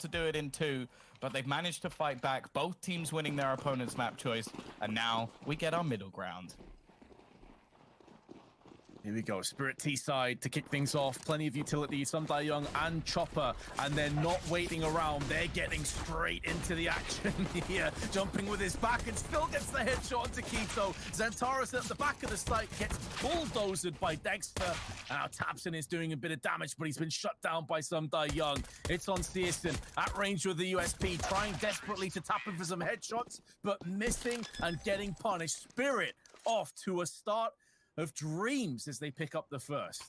to do it in 2, but they've managed to fight back. Both teams winning their opponent's map choice, and now we get our middle ground. Here we go, Spirit T-side to kick things off. Plenty of utility, some Young and Chopper, and they're not waiting around. They're getting straight into the action here. Jumping with his back and still gets the headshot onto Keto. Xantares at the back of the site gets bulldozed by Dexter. And now Tabson is doing a bit of damage, but he's been shut down by some Young. It's on Searson at range with the USP, trying desperately to tap him for some headshots, but missing and getting punished. Spirit off to a start of dreams as they pick up the first.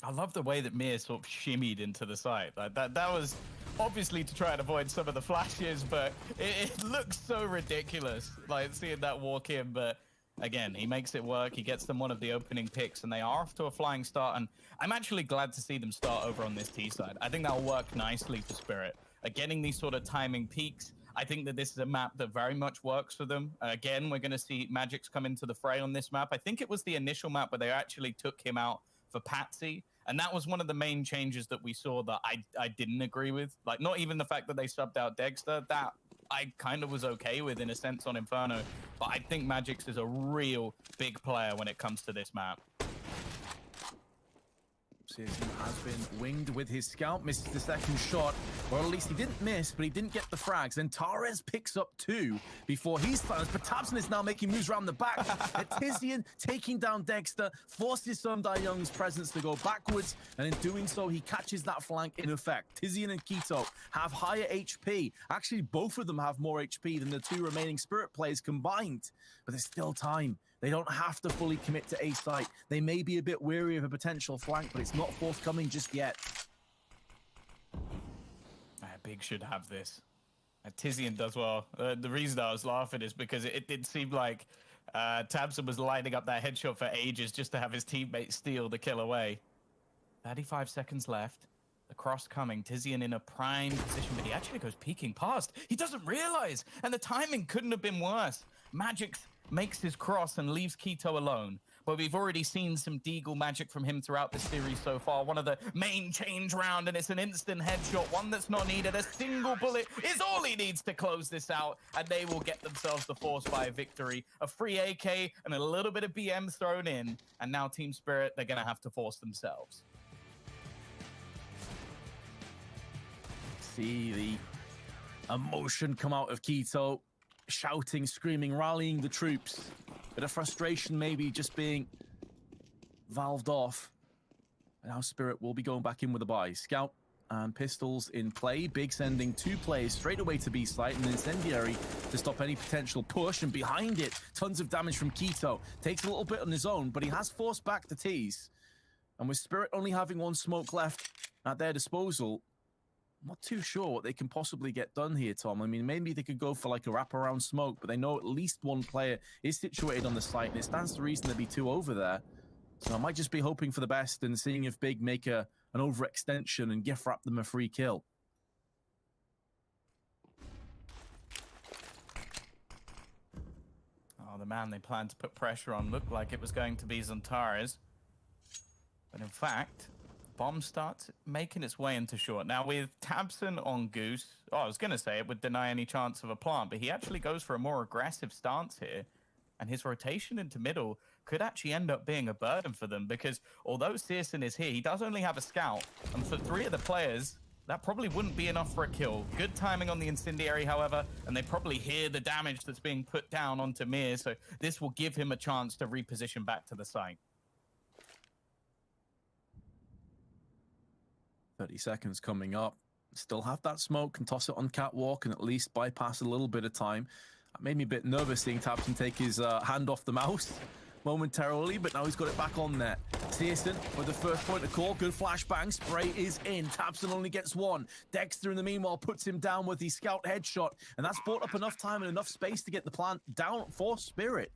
I love the way that Mir sort of shimmied into the site. Like that was obviously to try and avoid some of the flashes, but it looks so ridiculous, like seeing that walk in. But again, he makes it work. He gets them one of the opening picks, and they are off to a flying start. And I'm actually glad to see them start over on this T side. I think that'll work nicely for Spirit. Getting these sort of timing peaks, I think that this is a map that very much works for them. Again, we're going to see Magix come into the fray on this map. I think it was the initial map where they actually took him out for Patsy. And that was one of the main changes that we saw that I didn't agree with. Like, not even the fact that they subbed out Dexter. That I kind of was okay with in a sense on Inferno. But I think Magix is a real big player when it comes to this map. Searson has been winged with his scout, misses the second shot, or at least he didn't miss, but he didn't get the frags. And Torres picks up 2 before he's silenced, but Tabson is now making moves around the back. Tizian taking down Dexter, forces some Young's presence to go backwards, and in doing so, he catches that flank in effect. Tizian and Keto have higher HP. Actually, both of them have more HP than the 2 remaining Spirit players combined, but there's still time. They don't have to fully commit to A site. They may be a bit weary of a potential flank, but it's not forthcoming just yet. Big should have this. Tizian does well. The reason I was laughing is because it did seem like Tabson was lining up that headshot for ages just to have his teammate steal the kill away. 35 seconds left. The cross coming. Tizian in a prime position, but he actually goes peeking past. He doesn't realize, and the timing couldn't have been worse. Magix makes his cross and leaves Keto alone. But we've already seen some Deagle magic from him throughout the series so far. One of the main change round, and it's an instant headshot, one that's not needed. A single bullet is all he needs to close this out, and they will get themselves the Force Fire victory. A free AK and a little bit of BM thrown in, and now Team Spirit, they're going to have to force themselves. See the emotion come out of Keto. Shouting, screaming, rallying the troops. Bit of frustration maybe just being valved off. And now Spirit will be going back in with a buy. Scout and pistols in play. Big sending 2 players straight away to B site, and Incendiary to stop any potential push. And behind it, tons of damage from Keto. Takes a little bit on his own, but he has forced back the T's. And with Spirit only having 1 smoke left at their disposal, I'm not too sure what they can possibly get done here, Tom. I mean, maybe they could go for like a wraparound smoke, but they know at least 1 player is situated on the site, and it stands to reason there'd be 2 over there. So I might just be hoping for the best and seeing if Big make an overextension and gift wrap them a free kill. Oh, the man they planned to put pressure on looked like it was going to be Xantares. But in fact, bomb starts making its way into short. Now with Tabson on Goose, I was going to say it would deny any chance of a plant, but he actually goes for a more aggressive stance here. And his rotation into middle could actually end up being a burden for them, because although Searson is here, he does only have a scout. And for 3 of the players, that probably wouldn't be enough for a kill. Good timing on the Incendiary, however, and they probably hear the damage that's being put down onto Mir, so this will give him a chance to reposition back to the site. 30 seconds coming up. Still have that smoke, can toss it on catwalk and at least bypass a little bit of time. That made me a bit nervous seeing Tabson take his hand off the mouse momentarily, but now he's got it back on net. Searson with the first point of call. Good flashbang. Spray is in. Tabson only gets 1. Dexter in the meanwhile puts him down with the scout headshot, and that's bought up enough time and enough space to get the plant down for Spirit.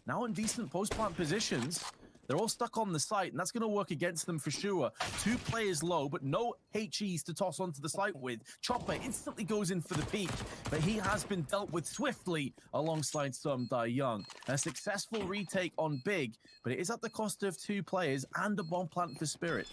Now in decent post-plant positions. They're all stuck on the site, and that's going to work against them for sure. 2 players low, but no HEs to toss onto the site with. Chopper instantly goes in for the peak, but he has been dealt with swiftly alongside some Young. A successful retake on Big, but it is at the cost of 2 players and a bomb plant for Spirit.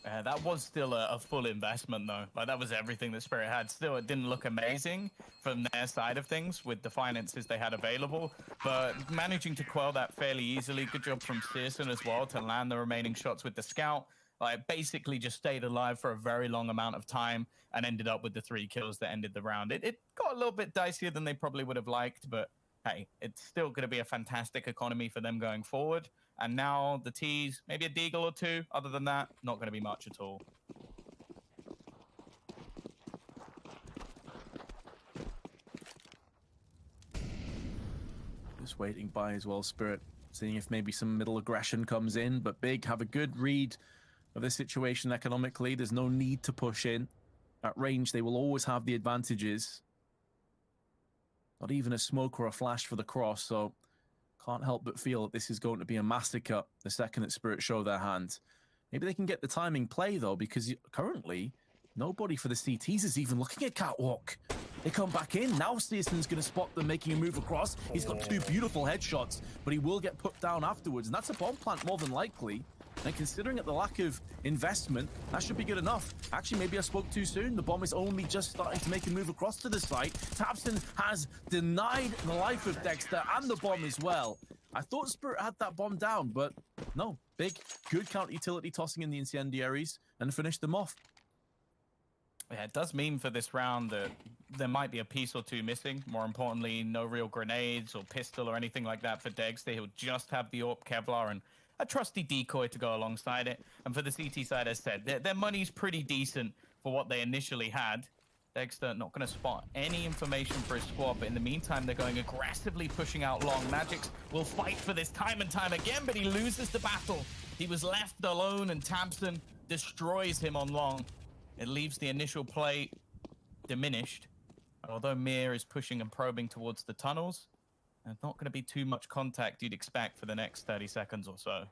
That was still a full investment, though. Like, that was everything that Spirit had. Still, it didn't look amazing from their side of things with the finances they had available, but managing to quell that fairly easily. Good job from Searson as well to land the remaining shots with the scout. Like, basically just stayed alive for a very long amount of time and ended up with the 3 kills that ended the round. It got a little bit dicier than they probably would have liked, but hey, it's still going to be a fantastic economy for them going forward. And now the T's, maybe a deagle or 2. Other than that, not going to be much at all. Just waiting by as well, Spirit, seeing if maybe some middle aggression comes in. But Big have a good read of the situation economically. There's no need to push in. At range, they will always have the advantages. Not even a smoke or a flash for the cross, so can't help but feel that this is going to be a massacre the second that Spirit show their hand. Maybe they can get the timing play, though, because currently, nobody for the CTs is even looking at Catwalk. They come back in. Now Searson's going to spot them making a move across. He's got 2 beautiful headshots, but he will get put down afterwards, and that's a bomb plant more than likely. And considering the lack of investment, that should be good enough. Actually, maybe I spoke too soon. The bomb is only just starting to make a move across to the site. tabseN has denied the life of Dexter and the bomb as well. I thought Spirit had that bomb down, but no. Big, good counter utility tossing in the incendiaries and finish them off. Yeah, it does mean for this round that there might be a piece or 2 missing. More importantly, no real grenades or pistol or anything like that for Dexter. He'll just have the AWP Kevlar and a trusty decoy to go alongside it. And for the CT side, as said, their money's pretty decent for what they initially had. Dexter not going to spot any information for his squad, but in the meantime, they're going aggressively pushing out long. Magix will fight for this time and time again, but he loses the battle. He was left alone, and tabseN destroys him on long. It leaves the initial play diminished. Although Mir is pushing and probing towards the tunnels, there's not going to be too much contact you'd expect for the next 30 seconds or so.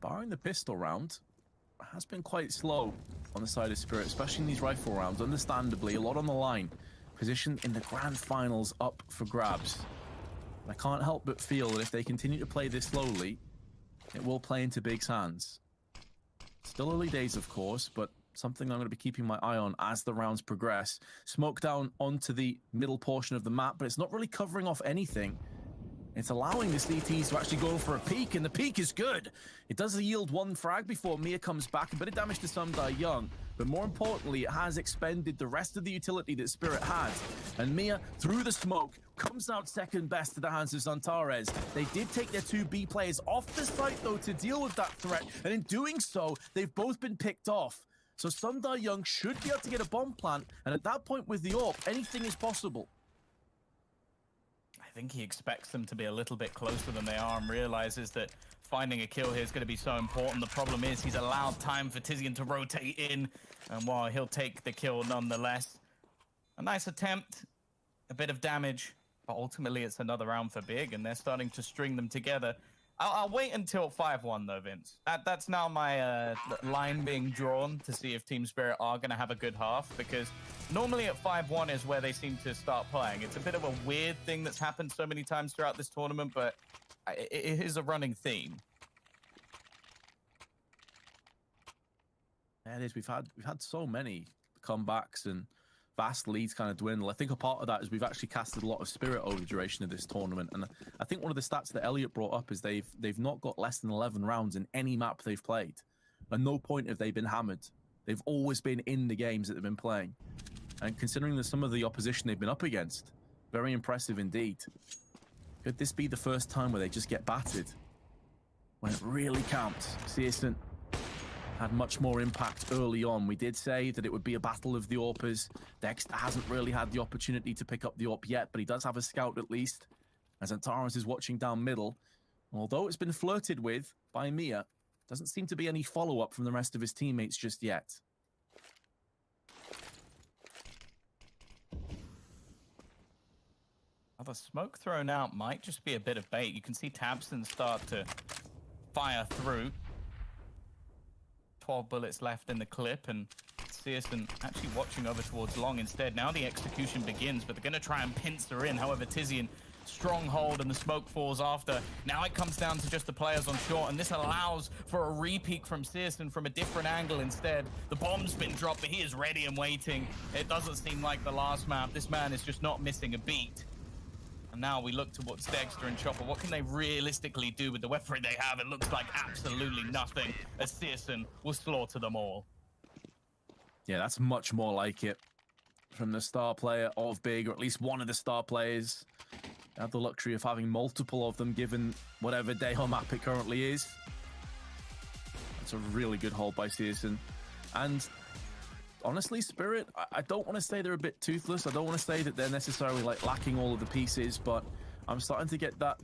Barring the pistol round, has been quite slow on the side of Spirit, especially in these rifle rounds. Understandably, a lot on the line. Position in the grand finals up for grabs. And I can't help but feel that if they continue to play this slowly, it will play into Big's hands. Still early days, of course, but something I'm going to be keeping my eye on as the rounds progress. Smoke down onto the middle portion of the map, but it's not really covering off anything. It's allowing the CTs to actually go for a peek, and the peek is good. It does yield 1 frag before Mia comes back, a bit of damage to Sundar Young, but more importantly, it has expended the rest of the utility that Spirit had. And Mia, through the smoke, comes out second best to the hands of Zantares. They did take their 2 B players off the site, though, to deal with that threat, and in doing so, they've both been picked off. So Sundar Young should be able to get a bomb plant, and at that point with the AWP, anything is possible. I think he expects them to be a little bit closer than they are and realizes that finding a kill here is going to be so important. The problem is he's allowed time for Tizian to rotate in, and while he'll take the kill nonetheless. A nice attempt, a bit of damage, but ultimately it's another round for Big, and they're starting to string them together. I'll wait until 5-1 though, Vince. That's now my line being drawn to see if Team Spirit are going to have a good half, because normally at 5-1 is where they seem to start playing. It's a bit of a weird thing that's happened so many times throughout this tournament, but it is a running theme. Yeah, it is. We've had so many comebacks and vast leads kind of dwindle. I think a part of that is we've actually casted a lot of Spirit over the duration of this tournament, and I think one of the stats that Elliot brought up is they've not got less than 11 rounds in any map they've played. At no point have they been hammered. They've always been in the games that they've been playing. And considering that some of the opposition they've been up against, very impressive indeed. Could this be the first time where they just get battered? When it really counts. Searson had much more impact early on. We did say that it would be a battle of the AWPers. Dexter hasn't really had the opportunity to pick up the AWP yet, but he does have a scout at least. As Antares is watching down middle. Although it's been flirted with by Mia, doesn't seem to be any follow-up from the rest of his teammates just yet. Well, the smoke thrown out might just be a bit of bait. You can see tabseN start to fire through. 12 bullets left in the clip, and Searson actually watching over towards long instead. Now the execution begins, but they're going to try and pincer in. However, Tizian stronghold and the smoke falls after. Now it comes down to just the players on short, and this allows for a re-peek from Searson from a different angle instead. The bomb's been dropped, but he is ready and waiting. It doesn't seem like the last map. This man is just not missing a beat. And now we look towards Dexter and Chopper. What can they realistically do with the weaponry they have? It looks like absolutely nothing, as Searson will slaughter them all. Yeah, that's much more like it from the star player of Big, or at least one of the star players. They have the luxury of having multiple of them, given whatever day or map it currently is. That's a really good hold by Searson. And honestly, Spirit, I don't want to say they're a bit toothless. I don't want to say that they're necessarily like lacking all of the pieces, but I'm starting to get that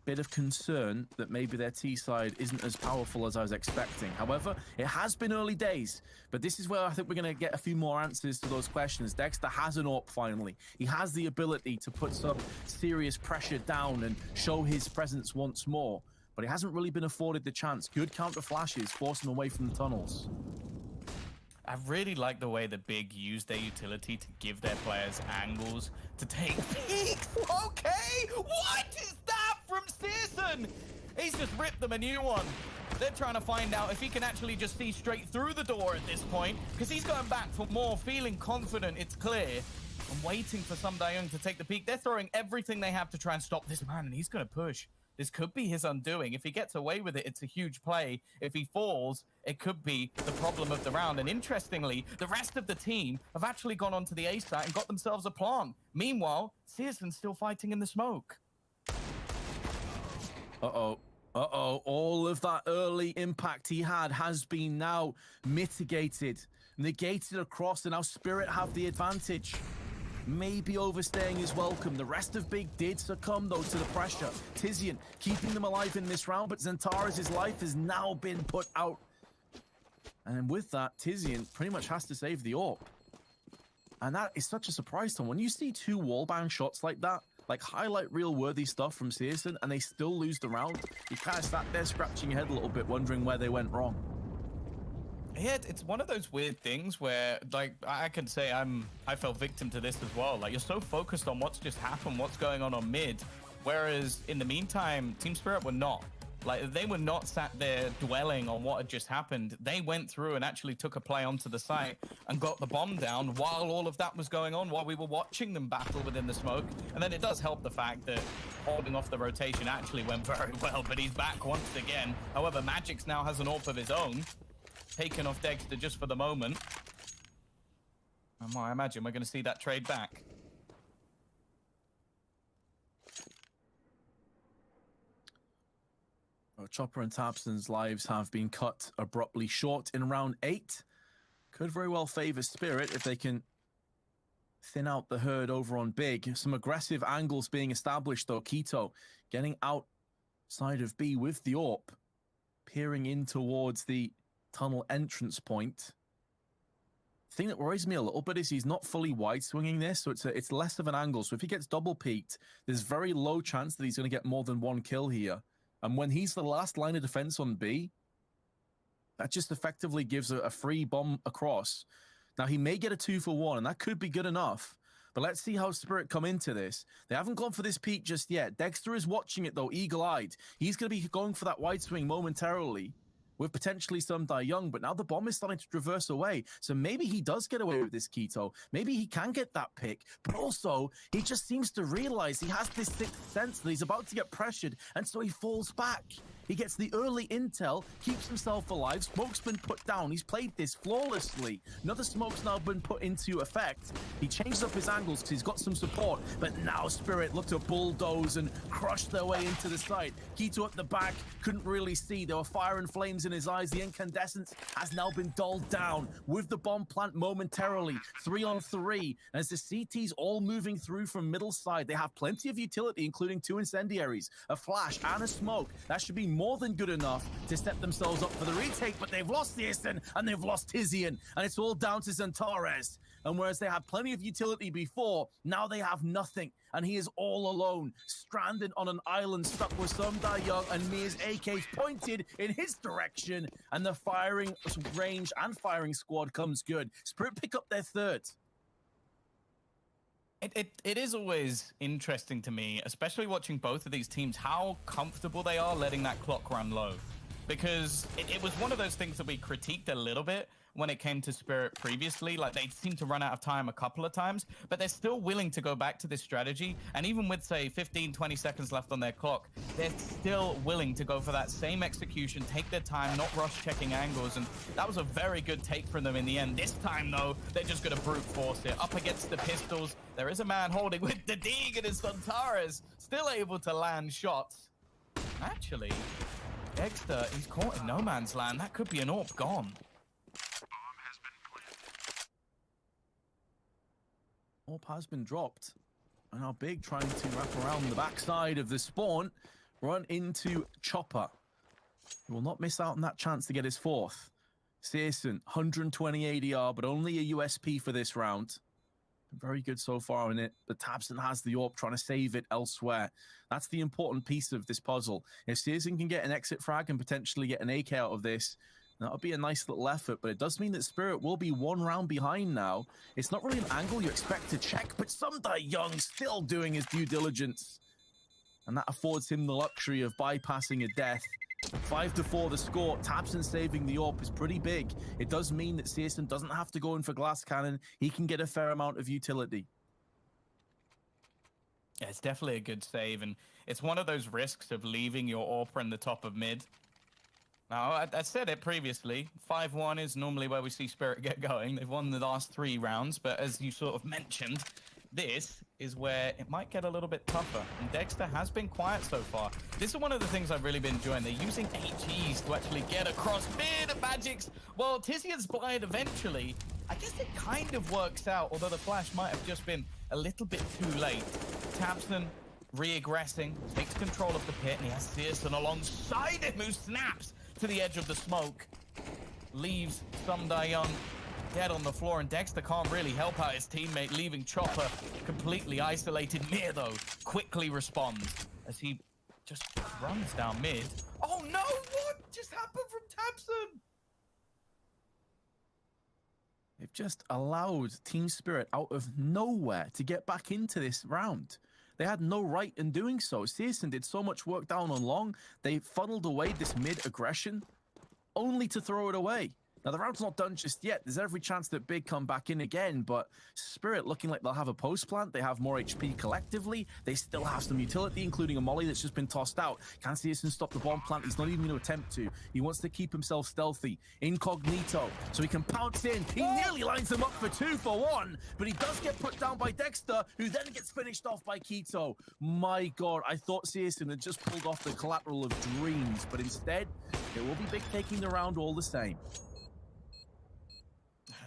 bit of concern that maybe their T side isn't as powerful as I was expecting. However, it has been early days, but this is where I think we're going to get a few more answers to those questions. Dexter has an AWP finally. He has the ability to put some serious pressure down and show his presence once more, but he hasn't really been afforded the chance. Good counter flashes force him away from the tunnels. I really like the way that Big used their utility to give their players angles to take peeks. Okay, what is that from Searson? He's just ripped them a new one. They're trying to find out if he can actually just see straight through the door at this point, because he's going back for more, feeling confident, it's clear. I'm waiting for Sum Da-young to take the peek. They're throwing everything they have to try and stop this man, and he's going to push. This could be his undoing. If he gets away with it, it's a huge play. If he falls, it could be the problem of the round. And interestingly, the rest of the team have actually gone onto the A site and got themselves a plant. Meanwhile, Searson's still fighting in the smoke. Uh-oh. Uh-oh. All of that early impact he had has been now mitigated, negated across, and now Spirit have the advantage. Maybe overstaying his welcome. The rest of Big did succumb, though, to the pressure. Tizian keeping them alive in this round, but Xantares' life has now been put out. And with that, Tizian pretty much has to save the AWP. And that is such a surprise to him. When you see two wallbang shots like that, like highlight reel-worthy stuff from Searson, and they still lose the round, you kind of sat there scratching your head a little bit, wondering where they went wrong. Yeah, it's one of those weird things where, like, I can say I fell victim to this as well. Like, you're so focused on what's just happened, what's going on mid, whereas in the meantime, Team Spirit were not. Like, they were not sat there dwelling on what had just happened. They went through and actually took a play onto the site and got the bomb down while all of that was going on, while we were watching them battle within the smoke. And then it does help the fact that holding off the rotation actually went very well, but he's back once again. However, Magix now has an AWP of his own, taken off Dexter just for the moment. I imagine we're going to see that trade back. Chopper and Tabson's lives have been cut abruptly short in round 8. Could very well favor Spirit if they can thin out the herd over on Big. Some aggressive angles being established, though. Quito getting outside of B with the AWP, peering in towards the tunnel entrance point. The thing that worries me a little bit is he's not fully wide swinging this, so it's less of an angle. So if he gets double peaked, there's very low chance that he's going to get more than one kill here. And when he's the last line of defense on B, that just effectively gives a free bomb across. Now, he may get a 2-for-1, and that could be good enough. But let's see how Spirit come into this. They haven't gone for this peak just yet. Dexter is watching it, though, eagle-eyed. He's going to be going for that wide swing momentarily, with potentially some Da-young, but now the bomb is starting to traverse away. So maybe he does get away with this, Quito. Maybe he can get that pick, but also he just seems to realize he has this sixth sense that he's about to get pressured, and so he falls back. He gets the early intel, keeps himself alive. Smoke's been put down. He's played this flawlessly. Another smoke's now been put into effect. He changes up his angles because he's got some support, but now Spirit look to bulldoze and crush their way into the site. Quito at the back, couldn't really see. There were fire and flames in his eyes. The incandescence has now been dulled down with the bomb plant momentarily. 3-on-3. As the CT's all moving through from middle side, they have plenty of utility, including 2 incendiaries, a flash, and a smoke. That should be more than good enough to set themselves up for the retake, but they've lost Searson and they've lost Tizian, and it's all down to Xantares. And whereas they had plenty of utility before, now they have nothing, and he is all alone, stranded on an island, stuck with some Da-young, and Mia's AK's pointed in his direction, and the firing range and firing squad comes good. Spirit pick up their third. It is always interesting to me, especially watching both of these teams, how comfortable they are letting that clock run low. Because it was one of those things that we critiqued a little bit when it came to Spirit previously. Like, they seem to run out of time a couple of times, but they're still willing to go back to this strategy. And even with, say, 15, 20 seconds left on their clock, they're still willing to go for that same execution, take their time, not rush checking angles. And that was a very good take from them in the end. This time, though, they're just going to brute force it. Up against the pistols, there is a man holding with the Deegan and Suntaras, still able to land shots. Actually, Dexter, he's caught in no man's land. That could be an AWP gone. AWP has been dropped. And now Big trying to wrap around the backside of the spawn, run into Chopper. He will not miss out on that chance to get his fourth. Searson, 120 ADR, but only a USP for this round. Very good so far in it, but tabseN has the AWP trying to save it elsewhere. That's the important piece of this puzzle. If Searson can get an exit frag and potentially get an AK out of this, that would be a nice little effort, but it does mean that Spirit will be one round behind now. It's not really an angle you expect to check, but SkullNerd still doing his due diligence. And that affords him the luxury of bypassing a death. 5-4 the score. tabseN saving the AWP is pretty big. It does mean that Searson doesn't have to go in for glass cannon. He can get a fair amount of utility. Yeah, it's definitely a good save, and it's one of those risks of leaving your AWP in the top of mid. Now, I said it previously, 5-1 is normally where we see Spirit get going. They've won the last 3 rounds, but as you sort of mentioned, this is where it might get a little bit tougher. And Dexter has been quiet so far. This is one of the things I've really been enjoying. They're using HEs to actually get across mid. Magic's, well, Tizian's blind eventually. I guess it kind of works out, although the flash might have just been a little bit too late. tabseN re-aggressing, takes control of the pit, and he has Searson alongside him, who snaps to the edge of the smoke, leaves SkullNerd dead on the floor, and Dexter can't really help out his teammate, leaving Chopper completely isolated. Mir, though, quickly responds as he just runs down mid. Oh no, what just happened from tabseN? They've just allowed Team Spirit out of nowhere to get back into this round. They had no right in doing so. Searson did so much work down on long. They funneled away this mid-aggression, only to throw it away. Now, the round's not done just yet. There's every chance that Big come back in again, but Spirit looking like they'll have a post plant. They have more HP collectively. They still have some utility, including a molly that's just been tossed out. Can Searson stop the bomb plant? He's not even going to attempt to. He wants to keep himself stealthy, incognito, so he can pounce in. He nearly lines him up for 2 for 1, but he does get put down by Dexter, who then gets finished off by Keto. My God, I thought Searson had just pulled off the collateral of dreams, but instead, it will be Big taking the round all the same.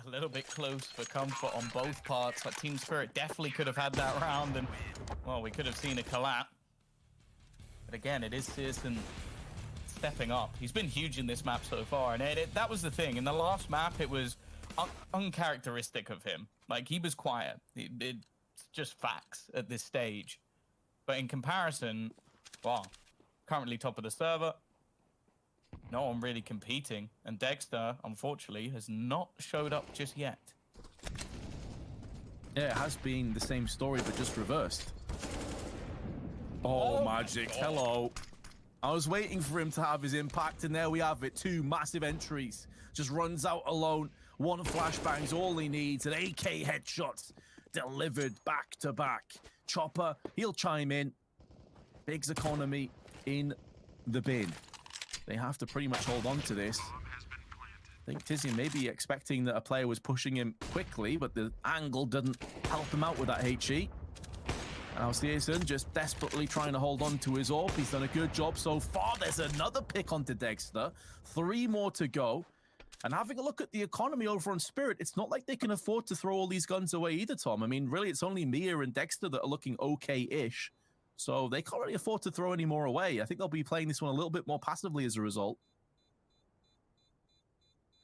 A little bit close for comfort on both parts. Like, Team Spirit definitely could have had that round, and, well, we could have seen a collapse. But again, it is Searson stepping up. He's been huge in this map so far, and that was the thing. In the last map, it was uncharacteristic of him. Like, he was quiet. It's just facts at this stage. But in comparison, well, currently top of the server, no one really competing, and Dexter, unfortunately, has not showed up just yet. Yeah, it has been the same story, but just reversed. Oh, Magic, hello. I was waiting for him to have his impact, and there we have it. 2 massive entries. Just runs out alone. 1 flashbang's all he needs, and AK headshots delivered back to back. Chopper, he'll chime in. Big's economy in the bin. They have to pretty much hold on to this. I think Tizian may be expecting that a player was pushing him quickly, but the angle didn't help him out with that HE. Now Searson just desperately trying to hold on to his AWP. He's done a good job so far. There's another pick onto Dexter. 3 more to go. And having a look at the economy over on Spirit, it's not like they can afford to throw all these guns away either, Tom. I mean, really, it's only Mia and Dexter that are looking okay-ish. So they can't really afford to throw any more away. I think they'll be playing this one a little bit more passively as a result.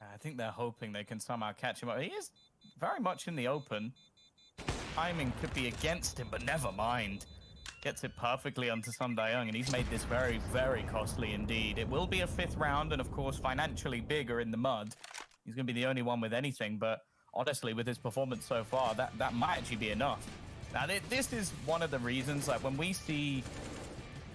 I think they're hoping they can somehow catch him up. He is very much in the open. Timing could be against him, but never mind. Gets it perfectly onto SkullNerd, and he's made this very, very costly indeed. It will be a 5th round, and of course, financially bigger in the mud. He's going to be the only one with anything, but honestly, with his performance so far, that might actually be enough. Now, this is one of the reasons, like, when we see,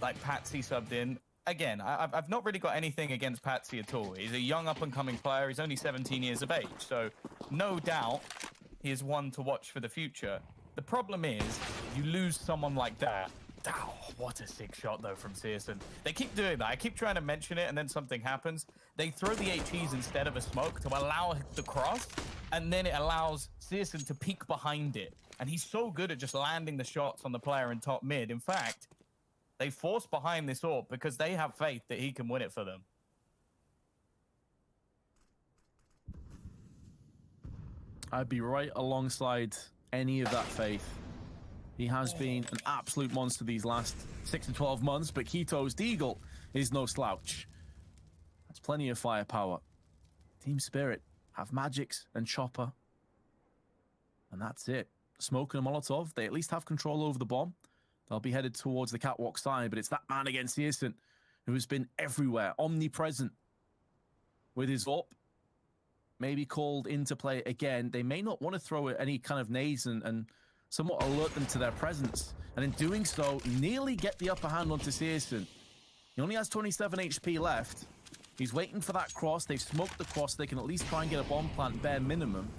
like, Patsy subbed in, again, I've not really got anything against Patsy at all. He's a young up-and-coming player. He's only 17 years of age, so no doubt he is one to watch for the future. The problem is, you lose someone like that. Oh, what a sick shot, though, from Searson. They keep doing that. I keep trying to mention it, and then something happens. They throw the HEs instead of a smoke to allow the cross, and then it allows Searson to peek behind it. And he's so good at just landing the shots on the player in top mid. In fact, they force behind this AWP because they have faith that he can win it for them. I'd be right alongside any of that faith. He has been an absolute monster these last 6 to 12 months, but Keto's Deagle is no slouch. That's plenty of firepower. Team Spirit have Magix and Chopper. And that's it. Smoke and a Molotov, they at least have control over the bomb. They'll be headed towards the catwalk side, but it's that man against Searson who has been everywhere, omnipresent with his AWP. Maybe called into play again. They may not want to throw any kind of nades and somewhat alert them to their presence. And in doing so, nearly get the upper hand onto Searson. He only has 27 HP left. He's waiting for that cross. They've smoked the cross. They can at least try and get a bomb plant bare minimum.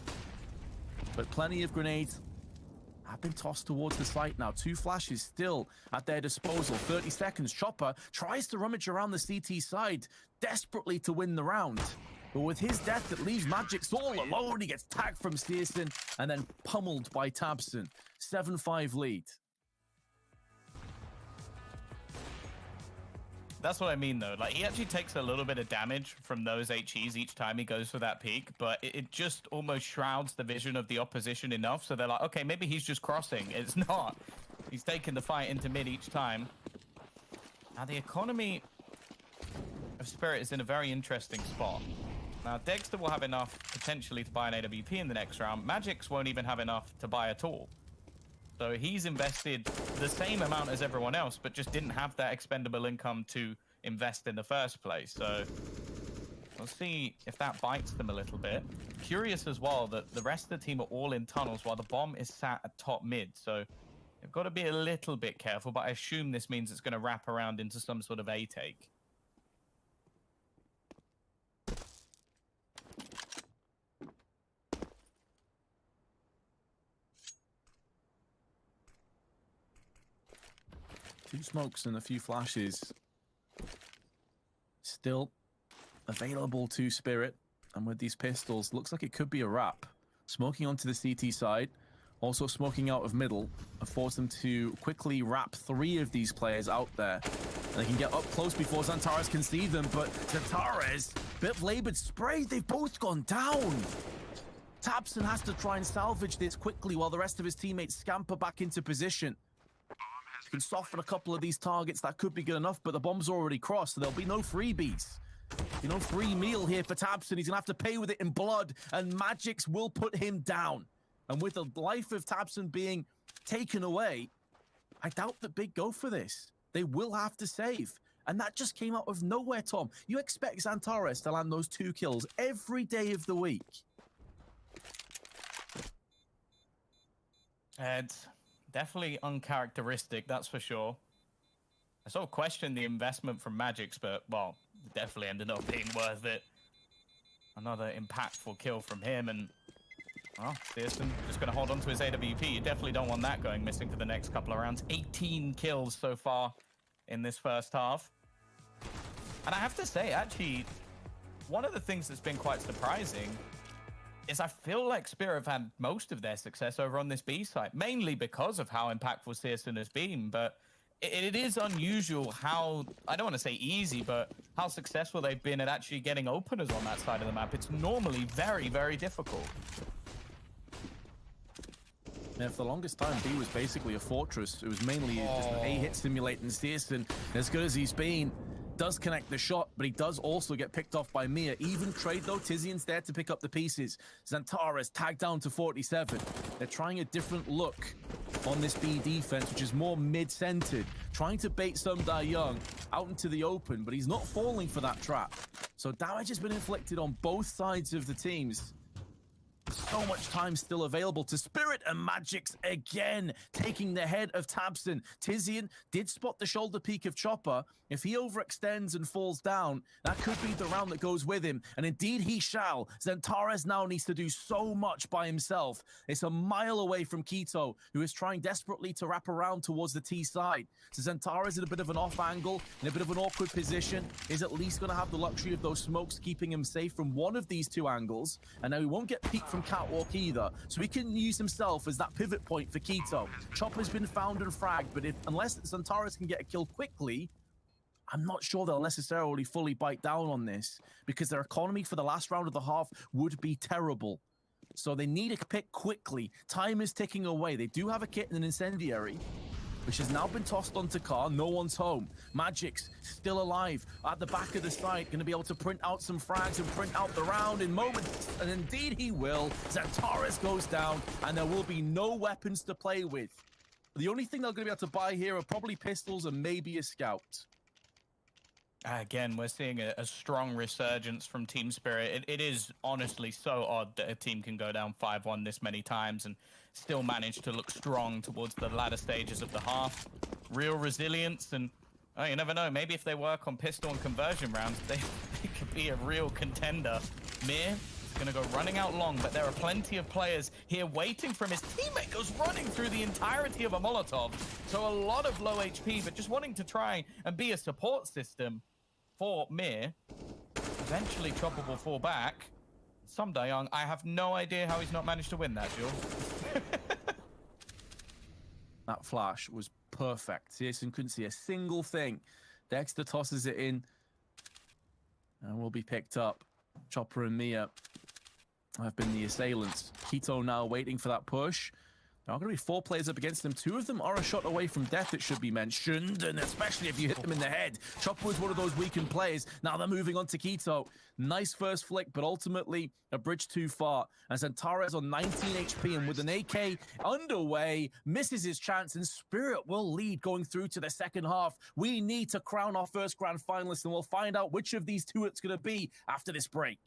But plenty of grenades have been tossed towards the site now. 2 flashes still at their disposal. 30 seconds. Chopper tries to rummage around the CT side, desperately to win the round. But with his death, it leaves Magix all alone. He gets tagged from Searson and then pummeled by Tabson. 7-5 lead. That's what I mean, though. Like, he actually takes a little bit of damage from those HEs each time he goes for that peak, but it just almost shrouds the vision of the opposition enough, so they're like, okay, maybe he's just crossing. It's not. He's taking the fight into mid each time. Now, the economy of Spirit is in a very interesting spot. Now, Dexter will have enough, potentially, to buy an AWP in the next round. Magix won't even have enough to buy at all. So he's invested the same amount as everyone else, but just didn't have that expendable income to invest in the first place. So we'll see if that bites them a little bit. Curious as well that the rest of the team are all in tunnels while the bomb is sat at top mid. So they've got to be a little bit careful, but I assume this means it's going to wrap around into some sort of A take. Two smokes and a few flashes still available to Spirit. And with these pistols, looks like it could be a wrap. Smoking onto the CT side, also smoking out of middle, and force them to quickly wrap 3 of these players out there. And they can get up close before Xantares can see them, but Xantares, bit of labored spray, they've both gone down. Tabson has to try and salvage this quickly while the rest of his teammates scamper back into position. Can soften a couple of these targets, that could be good enough, but the bomb's already crossed, so there'll be no freebies. You know, free meal here for Tabson. He's gonna have to pay with it in blood, and Magix will put him down. And with the life of Tabson being taken away, I doubt that Big go for this. They will have to save. And that just came out of nowhere, Tom. You expect Xantares to land those 2 kills every day of the week. And definitely uncharacteristic, that's for sure. I sort of questioned the investment from Magix, but, well, it definitely ended up being worth it. Another impactful kill from him, and, well, Searson just going to hold on to his AWP. You definitely don't want that going missing for the next couple of rounds. 18 kills so far in this first half. And I have to say, actually, one of the things that's been quite surprising is I feel like Spirit have had most of their success over on this B side, mainly because of how impactful Searson has been. But it is unusual how, I don't want to say easy, but how successful they've been at actually getting openers on that side of the map. It's normally very, very difficult. Yeah, for the longest time, B was basically a fortress. It was mainly just an A-hit simulating Searson. As good as he's been, does connect the shot, but he does also get picked off by Mia. Even trade, though, Tizian's there to pick up the pieces. Xantares tagged down to 47. They're trying a different look on this B defense, which is more mid-centered, trying to bait some Die Young out into the open, but he's not falling for that trap. So damage has been inflicted on both sides of the teams. So so much time still available to Spirit and Magix again, taking the head of Tabson. Tizian did spot the shoulder peak of Chopper. If he overextends and falls down, that could be the round that goes with him. And indeed he shall. Xantares now needs to do so much by himself. It's a mile away from Keto, who is trying desperately to wrap around towards the T side. So Xantares in a bit of an off angle, in a bit of an awkward position, is at least going to have the luxury of those smokes keeping him safe from one of these two angles. And now he won't get peeked from Catwalk either. So he can use himself as that pivot point for Keto. Chopper's been found and fragged, but unless Xantares can get a kill quickly, I'm not sure they'll necessarily fully bite down on this, because their economy for the last round of the half would be terrible. So they need a pick quickly. Time is ticking away. They do have a kit and an incendiary, which has now been tossed onto car. No one's home. Magix still alive at the back of the site, going to be able to print out some frags and print out the round in moments. And indeed he will. Xantares goes down, and there will be no weapons to play with. The only thing they're going to be able to buy here are probably pistols and maybe a scout. Again, we're seeing a strong resurgence from Team Spirit. It is honestly so odd that a team can go down 5-1 this many times and still manage to look strong towards the latter stages of the half. Real resilience, and you never know, maybe if they work on pistol and conversion rounds, they could be a real contender. Mir is going to go running out long, but there are plenty of players here waiting for him. His teammate goes running through the entirety of a Molotov, so a lot of low HP, but just wanting to try and be a support system for Mir. Eventually Chopper will fall back. Some Young, I have no idea how he's not managed to win that, Jules. That flash was perfect. Jason couldn't see a single thing. Dexter tosses it in and will be picked up. Chopper and Mia have been the assailants. Keto now waiting for that push. There are going to be 4 players up against them. 2 of them are a shot away from death, it should be mentioned, and especially if you hit them in the head. Chopper was one of those weakened players. Now they're moving on to Keto. Nice first flick, but ultimately a bridge too far. And Xantares on 19 HP, and with an AK underway, misses his chance, and Spirit will lead going through to the second half. We need to crown our first grand finalist, and we'll find out which of these 2 it's going to be after this break.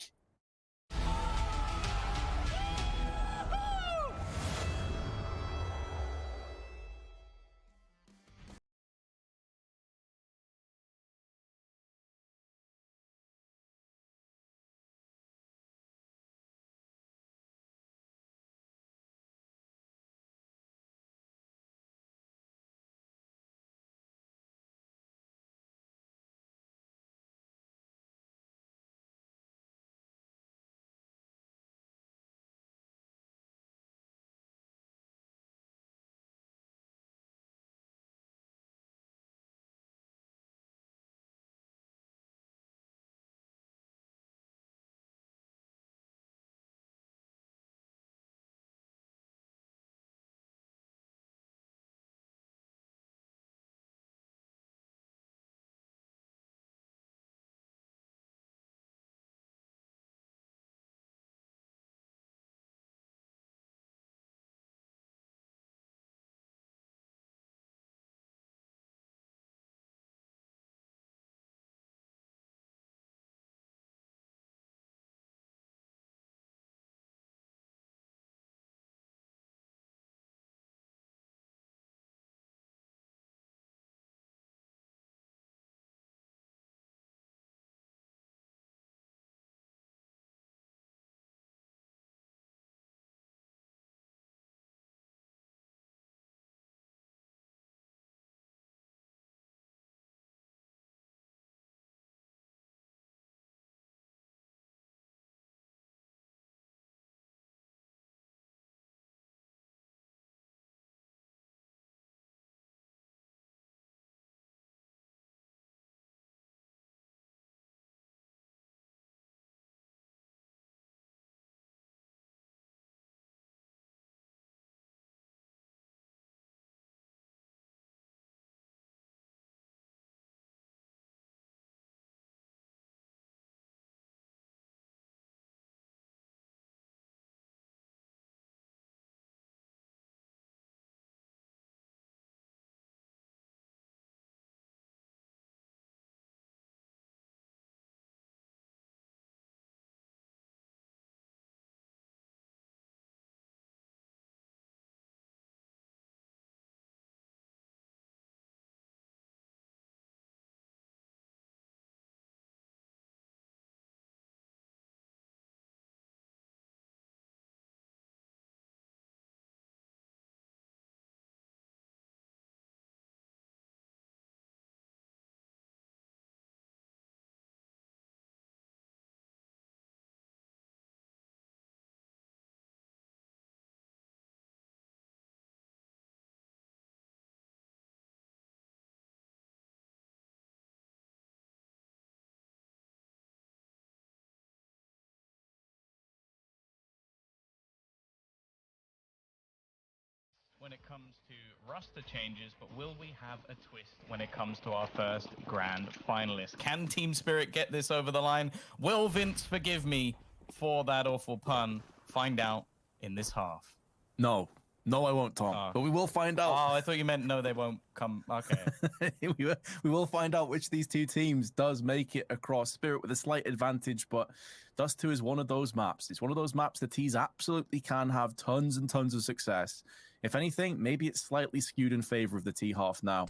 when it comes to roster changes, but will we have a twist when it comes to our first grand finalist? Can Team Spirit get this over the line? Will Vince forgive me for that awful pun? Find out in this half. No, I won't, Tom. But we will find out. Oh, I thought you meant no, they won't come. Okay. we will find out which these two teams does make it across. Spirit with a slight advantage, but Dust2 is one of those maps. It's one of those maps the T's absolutely can have tons and tons of success. If anything, maybe it's slightly skewed in favor of the T half now.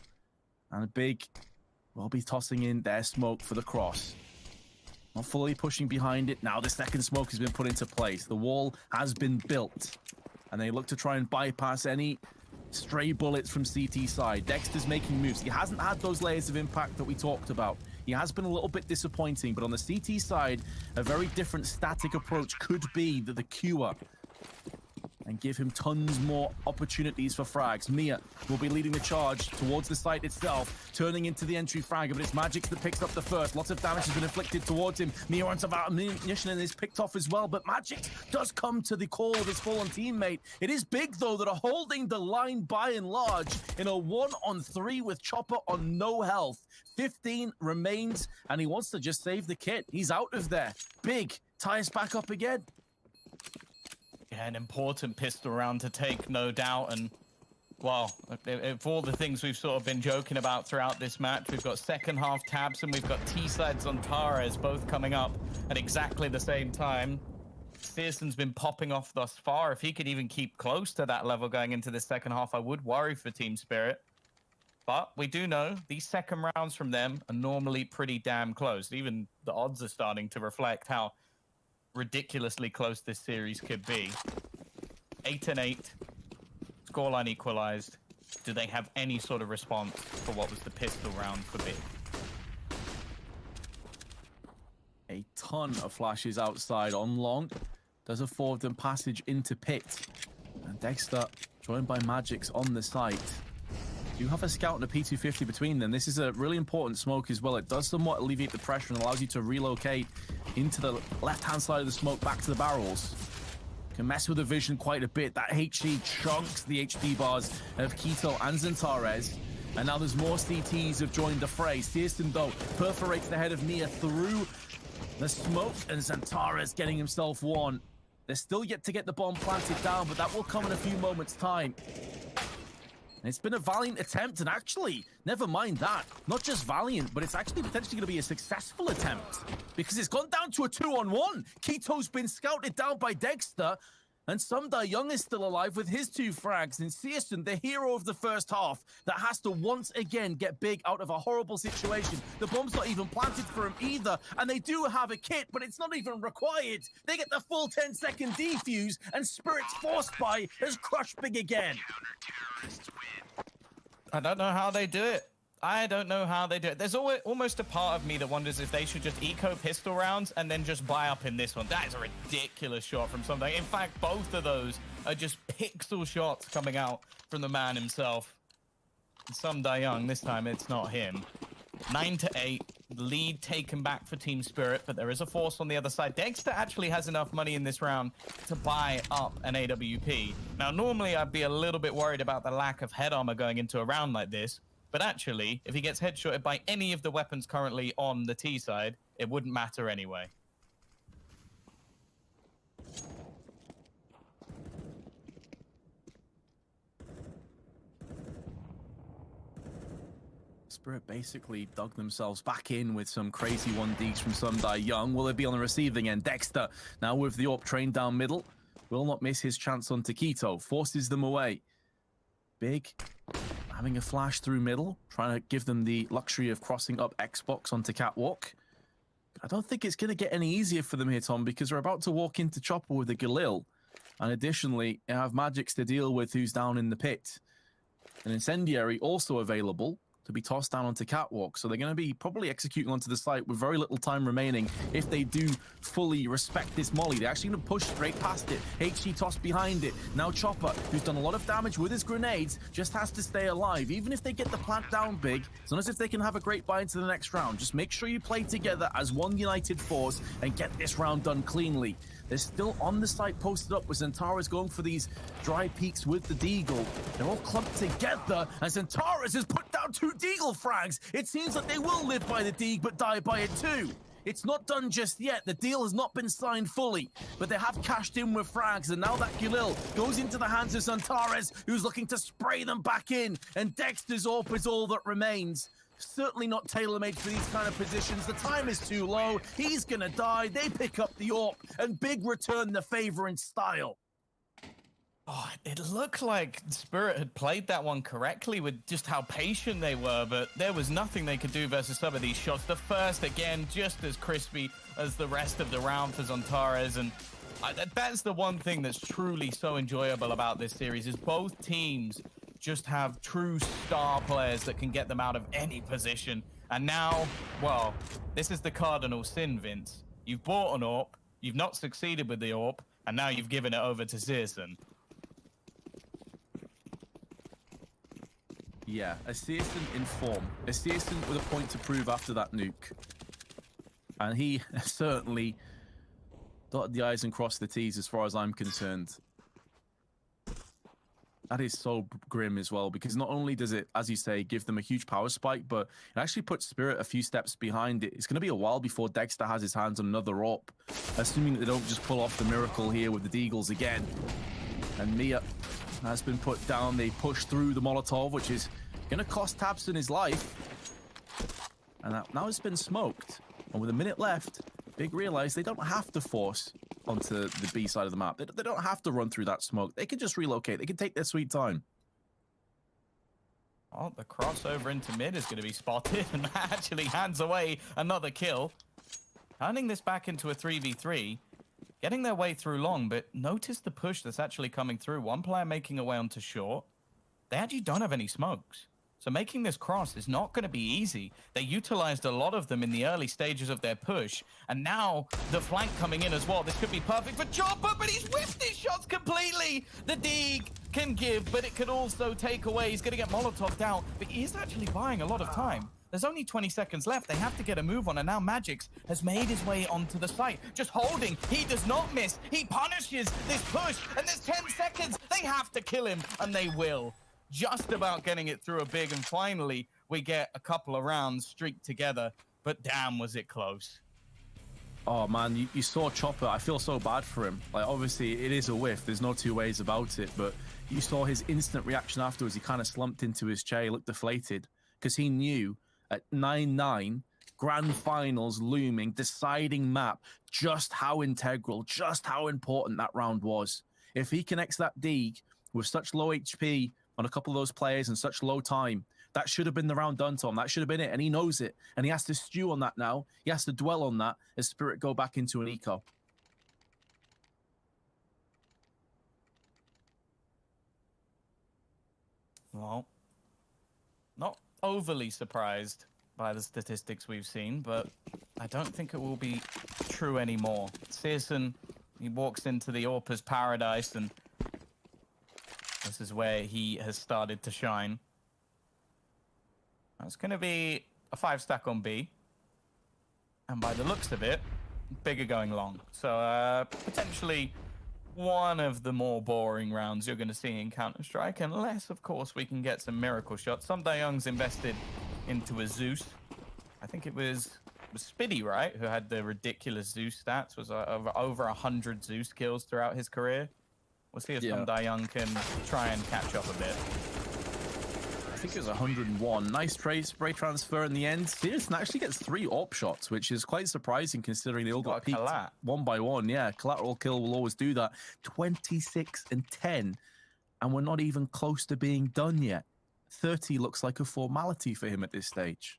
And a big will be tossing in their smoke for the cross. Not fully pushing behind it. Now the second smoke has been put into place. The wall has been built. And they look to try and bypass any stray bullets from CT side. Dexter's making moves. He hasn't had those layers of impact that we talked about. He has been a little bit disappointing, but on the CT side, a very different static approach could be the cure and give him tons more opportunities for frags. Mia will be leading the charge towards the site itself, turning into the entry frag, but it's Magix that picks up the first. Lots of damage has been inflicted towards him. Mia runs out of ammunition and is picked off as well, but Magix does come to the call of his fallen teammate. It is big, though, that are holding the line by and large in a 1-on-3 with Chopper on no health. 15 remains, and he wants to just save the kit. He's out of there. Big ties back up again. Yeah, an important pistol round to take, no doubt. And, well, for all the things we've sort of been joking about throughout this match, we've got second half tabs and we've got T-sides on Tares both coming up at exactly the same time. Searson's been popping off thus far. If he could even keep close to that level going into the second half, I would worry for Team Spirit. But we do know these second rounds from them are normally pretty damn close. Even the odds are starting to reflect how ridiculously close this series could be. 8-8, scoreline equalized. Do they have any sort of response for what was the pistol round for Big? A ton of flashes outside on long. Does afford them passage into pit. And Dexter, joined by Magix on the site. You have a scout and a P250 between them. This is a really important smoke as well. It does somewhat alleviate the pressure and allows you to relocate into the left-hand side of the smoke back to the barrels. Can mess with the vision quite a bit. That HE chunks the HP bars of Keto and Zantares. And now there's more CTs have joined the fray. Searson, though, perforates the head of Mia through the smoke, and Zantares getting himself one. They're still yet to get the bomb planted down, but that will come in a few moments' time. It's been a valiant attempt, and actually, never mind that. Not just valiant, but it's actually potentially going to be a successful attempt. Because it's gone down to a 2-on-1. Keto's been scouted down by Dexter, and Sumdai Young is still alive with his 2 frags. And Searson, the hero of the first half, that has to once again get Big out of a horrible situation. The bomb's not even planted for him either, and they do have a kit, but it's not even required. They get the full 10-second defuse, and Spirit's force buy has crushed Big again. I don't know how they do it. I don't know how they do it. There's almost a part of me that wonders if they should just eco pistol rounds and then just buy up in this one. That is a ridiculous shot from something. In fact, both of those are just pixel shots coming out from the man himself. Sumdai Young, this time it's not him. 9-8, lead taken back for Team Spirit, but there is a force on the other side. Dexter actually has enough money in this round to buy up an AWP. Now, normally I'd be a little bit worried about the lack of head armor going into a round like this, but actually, if he gets headshotted by any of the weapons currently on the T side, it wouldn't matter anyway. Spirit basically dug themselves back in with some crazy 1Ds from Sumdai Young. Will it be on the receiving end? Dexter, now with the AWP train down middle, will not miss his chance on Taquito. Forces them away. Big, having a flash through middle, trying to give them the luxury of crossing up Xbox onto Catwalk. I don't think it's going to get any easier for them here, Tom, because they're about to walk into Chopper with a Galil. And additionally, they have Magix to deal with who's down in the pit. An Incendiary also available to be tossed down onto catwalk. So they're going to be probably executing onto the site with very little time remaining. If they do fully respect this molly, they're actually going to push straight past it. HG tossed behind it. Now Chopper, who's done a lot of damage with his grenades, just has to stay alive. Even if they get the plant down big, it's not as if they can have a great buy into the next round. Just make sure you play together as one united force and get this round done cleanly. They're still on the site posted up with Zentara's going for these dry peaks with the Deagle. They're all clumped together and Zentara's has put down 2 Deagle frags. It seems like they will live by the Deag but die by it too. It's not done just yet. The deal has not been signed fully, but they have cashed in with frags, and now that Galil goes into the hands of Zantares, who's looking to spray them back in, and Dexter's AWP is all that remains. Certainly not tailor-made for these kind of positions. The time is too low. He's gonna die. They pick up the AWP, and Big return the favor in style. Oh, it looked like Spirit had played that one correctly with just how patient they were, but there was nothing they could do versus some of these shots. The first, again, just as crispy as the rest of the round for Zantares, and that's the one thing that's truly so enjoyable about this series is both teams just have true star players that can get them out of any position. And now, well, this is the cardinal sin, Vince. You've bought an AWP, you've not succeeded with the AWP, and now you've given it over to Searson. Yeah, a Searson in form. A Searson with a point to prove after that nuke. And he certainly dotted the I's and crossed the T's as far as I'm concerned. That is so grim as well, because not only does it, as you say, give them a huge power spike, but it actually puts Spirit a few steps behind it. It's going to be a while before Dexter has his hands on another AWP, assuming that they don't just pull off the miracle here with the Deagles again. And Mia has been put down. They push through the Molotov, which is going to cost Tabson his life. And now it's been smoked. And with a minute left, Big realize they don't have to force onto the B side of the map. They don't have to run through that smoke. They can just relocate. They can take their sweet time. Oh, the crossover into mid is going to be spotted and that actually hands away another kill. Turning this back into a 3v3. Getting their way through long, but notice the push that's actually coming through. One player making a way onto short. They actually don't have any smokes. So making this cross is not going to be easy. They utilized a lot of them in the early stages of their push. And now the flank coming in as well. This could be perfect for Chopper, but he's whiffed his shots completely. The Deag can give, but it could also take away. He's going to get Molotov'd out, but he is actually buying a lot of time. There's only 20 seconds left. They have to get a move on, and now Magix has made his way onto the site. Just holding. He does not miss. He punishes this push, and there's 10 seconds. They have to kill him, and they will. Just about getting it through a big, and finally, we get a couple of rounds streaked together, but damn, was it close. Oh, man, you saw Chopper. I feel so bad for him. Like, obviously, it is a whiff. There's no two ways about it, but you saw his instant reaction afterwards. He kind of slumped into his chair. He looked deflated because he knew at 9-9, grand finals looming, deciding map, just how integral, just how important that round was. If he connects that Deag with such low HP on a couple of those players and such low time, that should have been the round done to him. That should have been it, and he knows it. And he has to stew on that now. He has to dwell on that as Spirit go back into an eco. Well, not overly surprised by the statistics we've seen, but I don't think it will be true anymore. Searson, he walks into the Orpa's paradise, and this is where he has started to shine. It's going to be a 5-stack on B. And by the looks of it, Big are going long. So potentially one of the more boring rounds you're going to see in Counter-Strike, unless, of course, we can get some miracle shots. Some Young's invested into a Zeus. I think it was Spiddy, right, who had the ridiculous Zeus stats, was over 100 Zeus kills throughout his career. We'll see if Some Young can try and catch up a bit. I think it was 101. Nice spray transfer in the end. Searson actually gets 3 AWP shots, which is quite surprising considering they all got peaked one by one. Yeah, collateral kill will always do that. 26 and 10, and we're not even close to being done yet. 30 looks like a formality for him at this stage.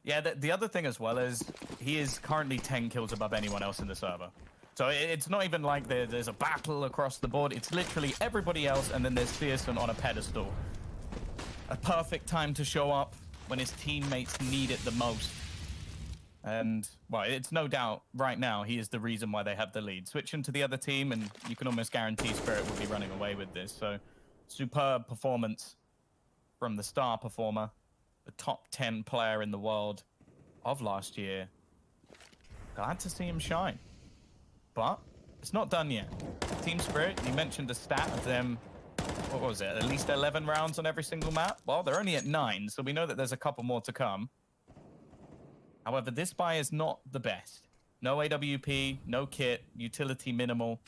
Yeah, the other thing as well is he is currently 10 kills above anyone else in the server. So it's not even like there's a battle across the board. It's literally everybody else, and then there's Searson on a pedestal. a perfect time to show up when his teammates need it the most. And, well, it's no doubt right now he is the reason why they have the lead. Switching to the other team, and you can almost guarantee Spirit will be running away with this. So, superb performance from the star performer, the top 10 player in the world of last year. Glad to see him shine. But it's not done yet. Team Spirit, you mentioned a stat of them, what was it, at least 11 rounds on every single map? Well, they're only at 9, so we know that there's a couple more to come. However, this buy is not the best. No AWP, no kit, utility minimal.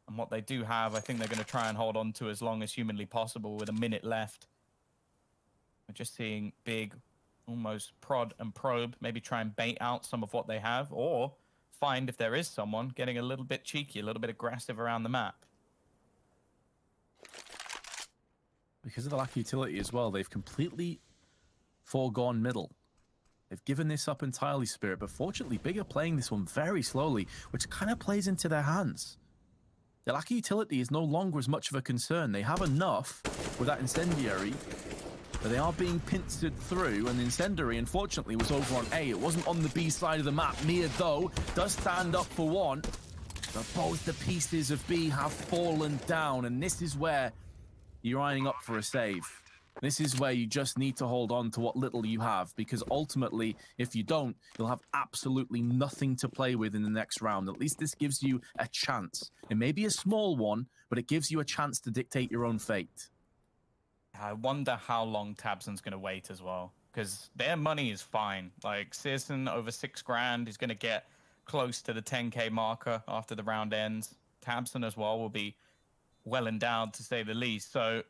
And what they do have, I think they're going to try and hold on to as long as humanly possible with a minute left. We're just seeing Big almost prod and probe, maybe try and bait out some of what they have, or find if there is someone getting a little bit cheeky, a little bit aggressive around the map. Because of the lack of utility as well, they've completely foregone middle. They've given this up entirely, Spirit, but fortunately, Big are playing this one very slowly, which kind of plays into their hands. The lack of utility is no longer as much of a concern. They have enough with that incendiary, but they are being pincered through, and the incendiary, unfortunately, was over on A. It wasn't on the B side of the map. Mia, though, does stand up for one, but both the pieces of B have fallen down, and this is where you're eyeing up for a save. This is where you just need to hold on to what little you have, because ultimately, if you don't, you'll have absolutely nothing to play with in the next round. At least this gives you a chance. It may be a small one, but it gives you a chance to dictate your own fate. I wonder how long Tabson's going to wait as well, because their money is fine. Like, Searson over 6 grand, he's going to get close to the 10K marker after the round ends. Tabson as well will be well endowed, to say the least. So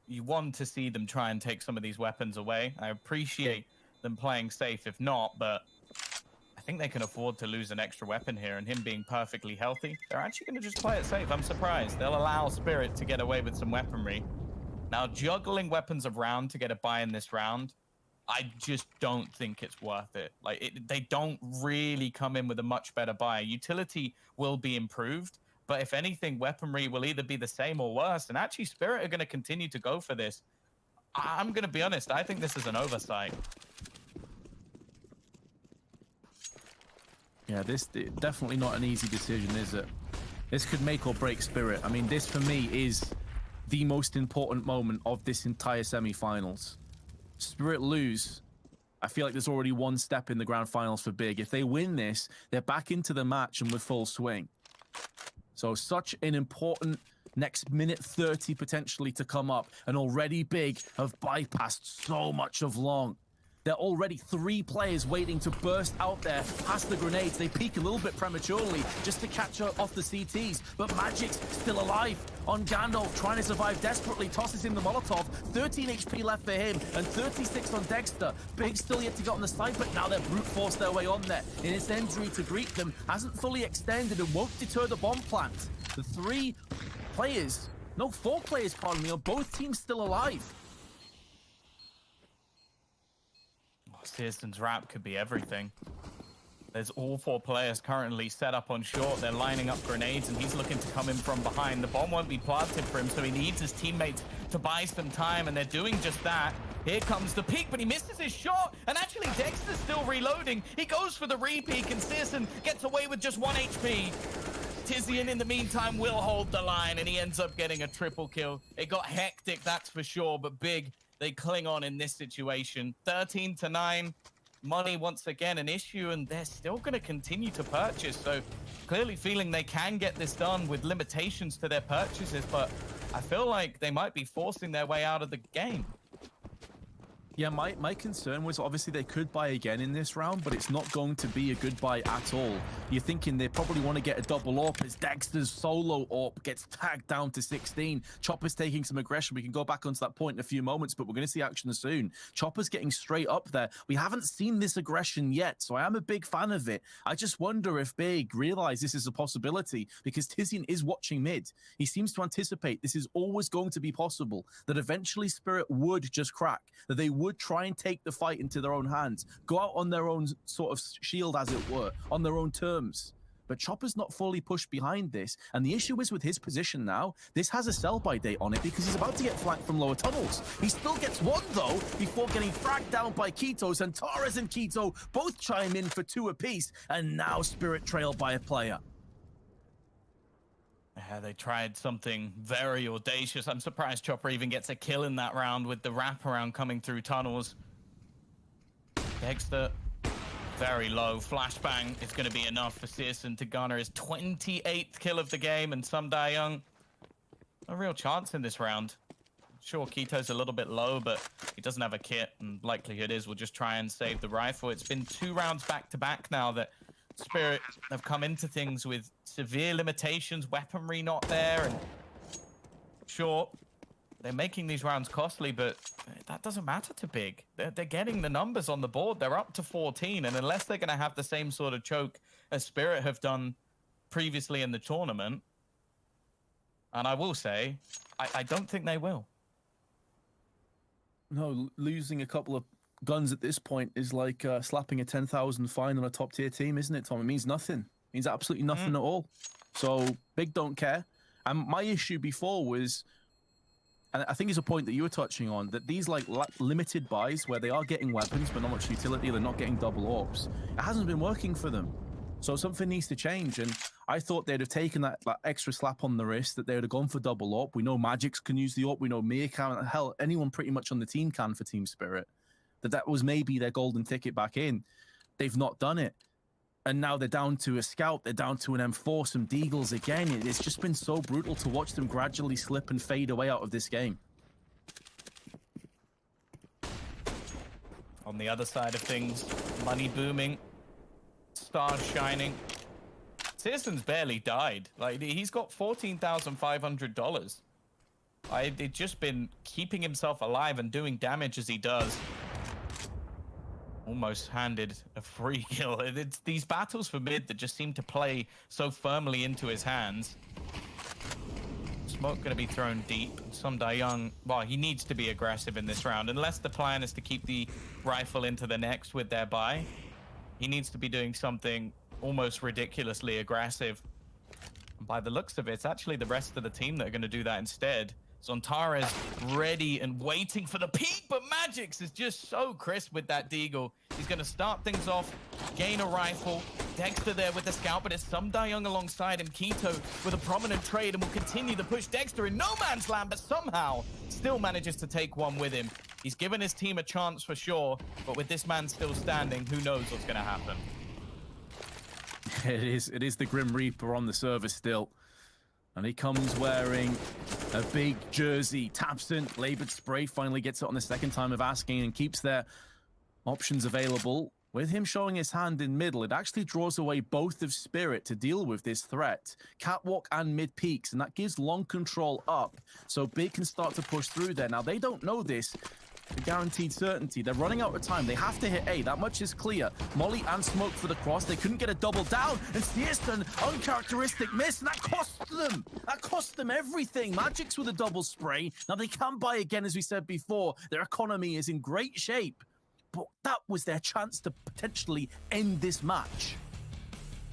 you want to see them try and take some of these weapons away. I appreciate them playing safe if not, but I think they can afford to lose an extra weapon here, and him being perfectly healthy, they're actually going to just play it safe. I'm surprised. They'll allow Spirit to get away with some weaponry. Now, juggling weapons around to get a buy in this round, I just don't think it's worth it. Like, they don't really come in with a much better buy. Utility will be improved, but if anything, weaponry will either be the same or worse. And actually, Spirit are going to continue to go for this. I'm going to be honest. I think this is an oversight. Yeah, this definitely not an easy decision, is it? This could make or break Spirit. I mean, this for me is the most important moment of this entire semi-finals. Spirit lose, I feel like there's already one step in the grand finals for Big. If they win this, they're back into the match and with full swing. So such an important next minute 30 potentially to come up, and already Big have bypassed so much of long. There are already 3 players waiting to burst out there past the grenades. They peek a little bit prematurely just to catch off the CTs, but Magic's still alive on Gandalf, trying to survive desperately, tosses in the Molotov. 13 HP left for him and 36 on Dexter. Big still yet to get on the side, but now they're brute force their way on there. And its injury to greet them hasn't fully extended and won't deter the bomb plant. The 4 players, pardon me, on both teams still alive. Searson's wrap could be everything. There's all 4 players currently set up on short. They're lining up grenades, and he's looking to come in from behind. The bomb won't be planted for him, so he needs his teammates to buy some time, and they're doing just that. Here comes the peek, but he misses his shot, and actually Dexter's still reloading. He goes for the re-peek, and Searson gets away with just 1 HP. Tizian, in the meantime, will hold the line, and he ends up getting a triple kill. It got hectic, that's for sure, but Big, they cling on in this situation. 13-9, money once again an issue, and they're still going to continue to purchase. So clearly feeling they can get this done with limitations to their purchases, but I feel like they might be forcing their way out of the game. Yeah, my concern was obviously they could buy again in this round, but it's not going to be a good buy at all. You're thinking they probably want to get a double AWP as Dexter's solo AWP gets tagged down to 16. Chopper's taking some aggression. We can go back onto that point in a few moments, but we're going to see action soon. Chopper's getting straight up there. We haven't seen this aggression yet, so I am a big fan of it. I just wonder if Big realize this is a possibility, because Tizian is watching mid. He seems to anticipate this is always going to be possible, that eventually Spirit would just crack, that they would try and take the fight into their own hands, go out on their own sort of shield, as it were, on their own terms. but Chopper's not fully pushed behind this. And the issue is with his position now, this has a sell-by date on it because he's about to get flanked from lower tunnels. He still gets one, though, before getting fragged down by Keto. Antares and Keto both chime in for 2 apiece, and now Spirit trailed by a player. Yeah, they tried something very audacious. I'm surprised Chopper even gets a kill in that round with the wraparound coming through tunnels. Dexter, very low. Flashbang is going to be enough for Searson to garner his 28th kill of the game, and Sum Young, no real chance in this round. Sure, Keto's a little bit low, but he doesn't have a kit, and likelihood is we'll just try and save the rifle. It's been 2 rounds back-to-back now that Spirit have come into things with severe limitations, weaponry not there, and sure, they're making these rounds costly, but that doesn't matter to Big. They're getting the numbers on the board. They're up to 14, and unless they're going to have the same sort of choke as Spirit have done previously in the tournament, and I will say, I don't think they will. No, losing a couple of guns at this point is like slapping a 10,000 fine on a top-tier team, isn't it, Tom? It means nothing. It means absolutely nothing at all. So, Big don't care. And my issue before was, and I think it's a point that you were touching on, that these like limited buys where they are getting weapons but not much utility, they're not getting double orbs, it hasn't been working for them. So something needs to change, and I thought they'd have taken that extra slap on the wrist, that they would have gone for double op. We know Magix can use the op, we know Mia can, hell, anyone pretty much on the team can for Team Spirit. That was maybe their golden ticket back in. They've not done it. And now they're down to a scout, they're down to an M4, some deagles again. It's just been so brutal to watch them gradually slip and fade away out of this game. On the other side of things, money booming, stars shining. Searson's barely died. Like, he's got $14,500. They've just been keeping himself alive and doing damage as he does. Almost handed a free kill. It's these battles for mid that just seem to play so firmly into his hands. Smoke going to be thrown deep. Sum Young, well, he needs to be aggressive in this round. Unless the plan is to keep the rifle into the next with their buy, he needs to be doing something almost ridiculously aggressive. And by the looks of it, it's actually the rest of the team that are going to do that instead. Zontares ready and waiting for the peak, but Magix is just so crisp with that deagle. He's going to start things off, gain a rifle. Dexter there with the scout, but it's Sum Young alongside him. Keto with a prominent trade and will continue to push Dexter in no man's land, but somehow still manages to take one with him. He's given his team a chance for sure, but with this man still standing, who knows what's going to happen. It is the Grim Reaper on the server still. And he comes wearing a big jersey. Taps in, labored spray, finally gets it on the second time of asking and keeps their options available. With him showing his hand in middle, it actually draws away both of Spirit to deal with this threat. Catwalk and mid peaks, and that gives long control up. So Big can start to push through there. Now, they don't know this. The guaranteed certainty. They're running out of time. They have to hit A. That much is clear. Molly and Smoke for the cross. They couldn't get a double down. And Searson, uncharacteristic miss. And that cost them. That cost them everything. Magix with a double spray. Now they can buy again, as we said before. Their economy is in great shape. But that was their chance to potentially end this match.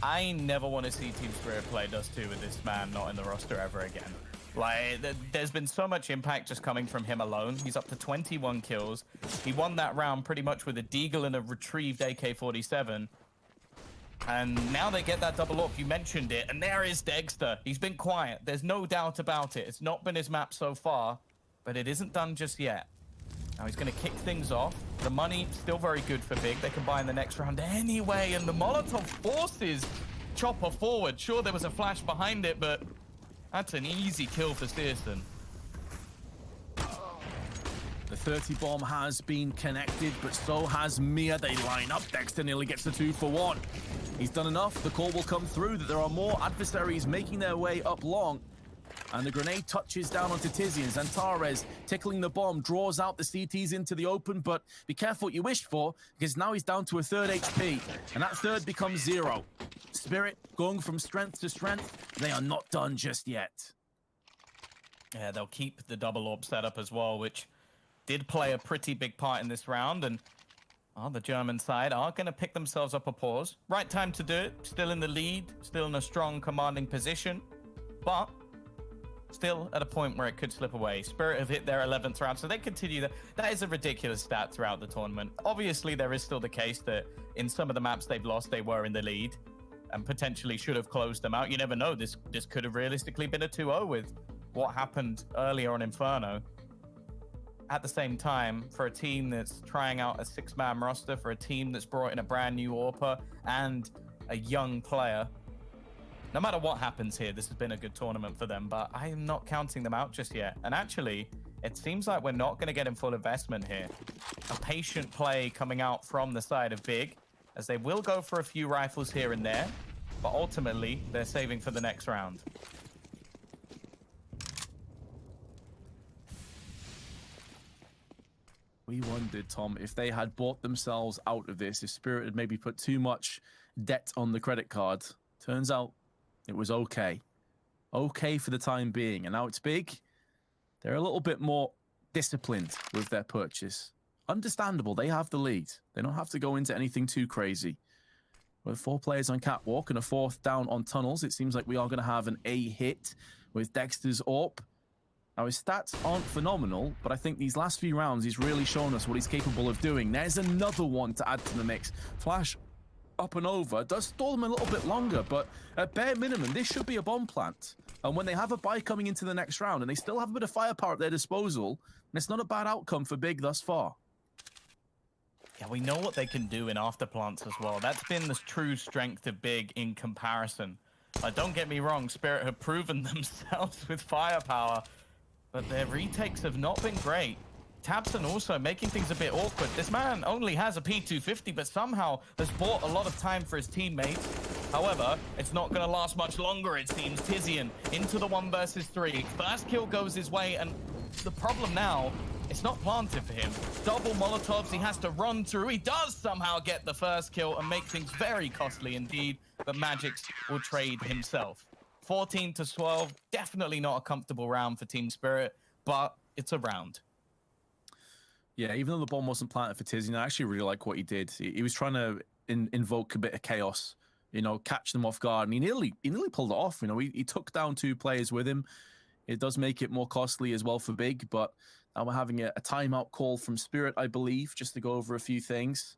I never want to see Team Spirit play Dust2 with this man not in the roster ever again. Like, there's been so much impact just coming from him alone. He's up to 21 kills. He won that round pretty much with a deagle and a retrieved AK-47. And now they get that double up. You mentioned it. And there is Dexter. He's been quiet. There's no doubt about it. It's not been his map so far, but it isn't done just yet. Now he's going to kick things off. The money still very good for Big. They can buy in the next round anyway. And the Molotov forces Chopper forward. Sure, there was a flash behind it, but that's an easy kill for Searson. The 30 bomb has been connected, but so has Mia. They line up. Dexter nearly gets the 2 for 1. He's done enough. The call will come through that there are more adversaries making their way up long. And the grenade touches down onto Tizian. Zantares tickling the bomb, draws out the CTs into the open, but be careful what you wish for, because now he's down to a third HP, and that third becomes 0. Spirit going from strength to strength. They are not done just yet. Yeah, they'll keep the double orb setup as well, which did play a pretty big part in this round. And Oh, the German side are going to pick themselves up a pause. Right time to do it. Still in the lead, still in a strong commanding position, but still at a point where it could slip away. Spirit have hit their 11th round, so they continue that. That is a ridiculous stat throughout the tournament. Obviously, there is still the case that in some of the maps they've lost, they were in the lead and potentially should have closed them out. You never know. This could have realistically been a 2-0 with what happened earlier on Inferno. At the same time, for a team that's trying out a 6-man roster, for a team that's brought in a brand new AWPer and a young player, no matter what happens here, this has been a good tournament for them, but I am not counting them out just yet. And actually, it seems like we're not going to get in full investment here. A patient play coming out from the side of Big, as they will go for a few rifles here and there, but ultimately, they're saving for the next round. We wondered, Tom, if they had bought themselves out of this, if Spirit had maybe put too much debt on the credit card. Turns out it was okay. Okay for the time being. And now it's Big. They're a little bit more disciplined with their purchase. Understandable. They have the lead. They don't have to go into anything too crazy. With 4 players on catwalk and a 4th down on tunnels, it seems like we are going to have an A hit with Dexter's AWP. Now, his stats aren't phenomenal, but I think these last few rounds, he's really shown us what he's capable of doing. There's another one to add to the mix. Flash up and over does stall them a little bit longer, but at bare minimum, this should be a bomb plant. And when they have a buy coming into the next round, and they still have a bit of firepower at their disposal, it's not a bad outcome for Big thus far. Yeah, we know what they can do in after plants as well. That's been the true strength of Big in comparison. Don't get me wrong, Spirit have proven themselves with firepower, but their retakes have not been great. Tabson also making things a bit awkward. This man only has a P250, but somehow has bought a lot of time for his teammates. However, it's not going to last much longer, it seems. Tizian into the 1 versus 3. First kill goes his way, and the problem now, it's not planted for him. Double Molotovs, he has to run through. He does somehow get the first kill and make things very costly indeed, but Magix will trade himself. 14-12, definitely not a comfortable round for Team Spirit, but it's a round. Yeah, even though the bomb wasn't planted for Tizian, I actually really like what he did. He was trying to invoke a bit of chaos, you know, catch them off guard, and he nearly pulled it off. You know, he took down 2 players with him. It does make it more costly as well for Big, but now we're having a timeout call from Spirit, I believe, just to go over a few things.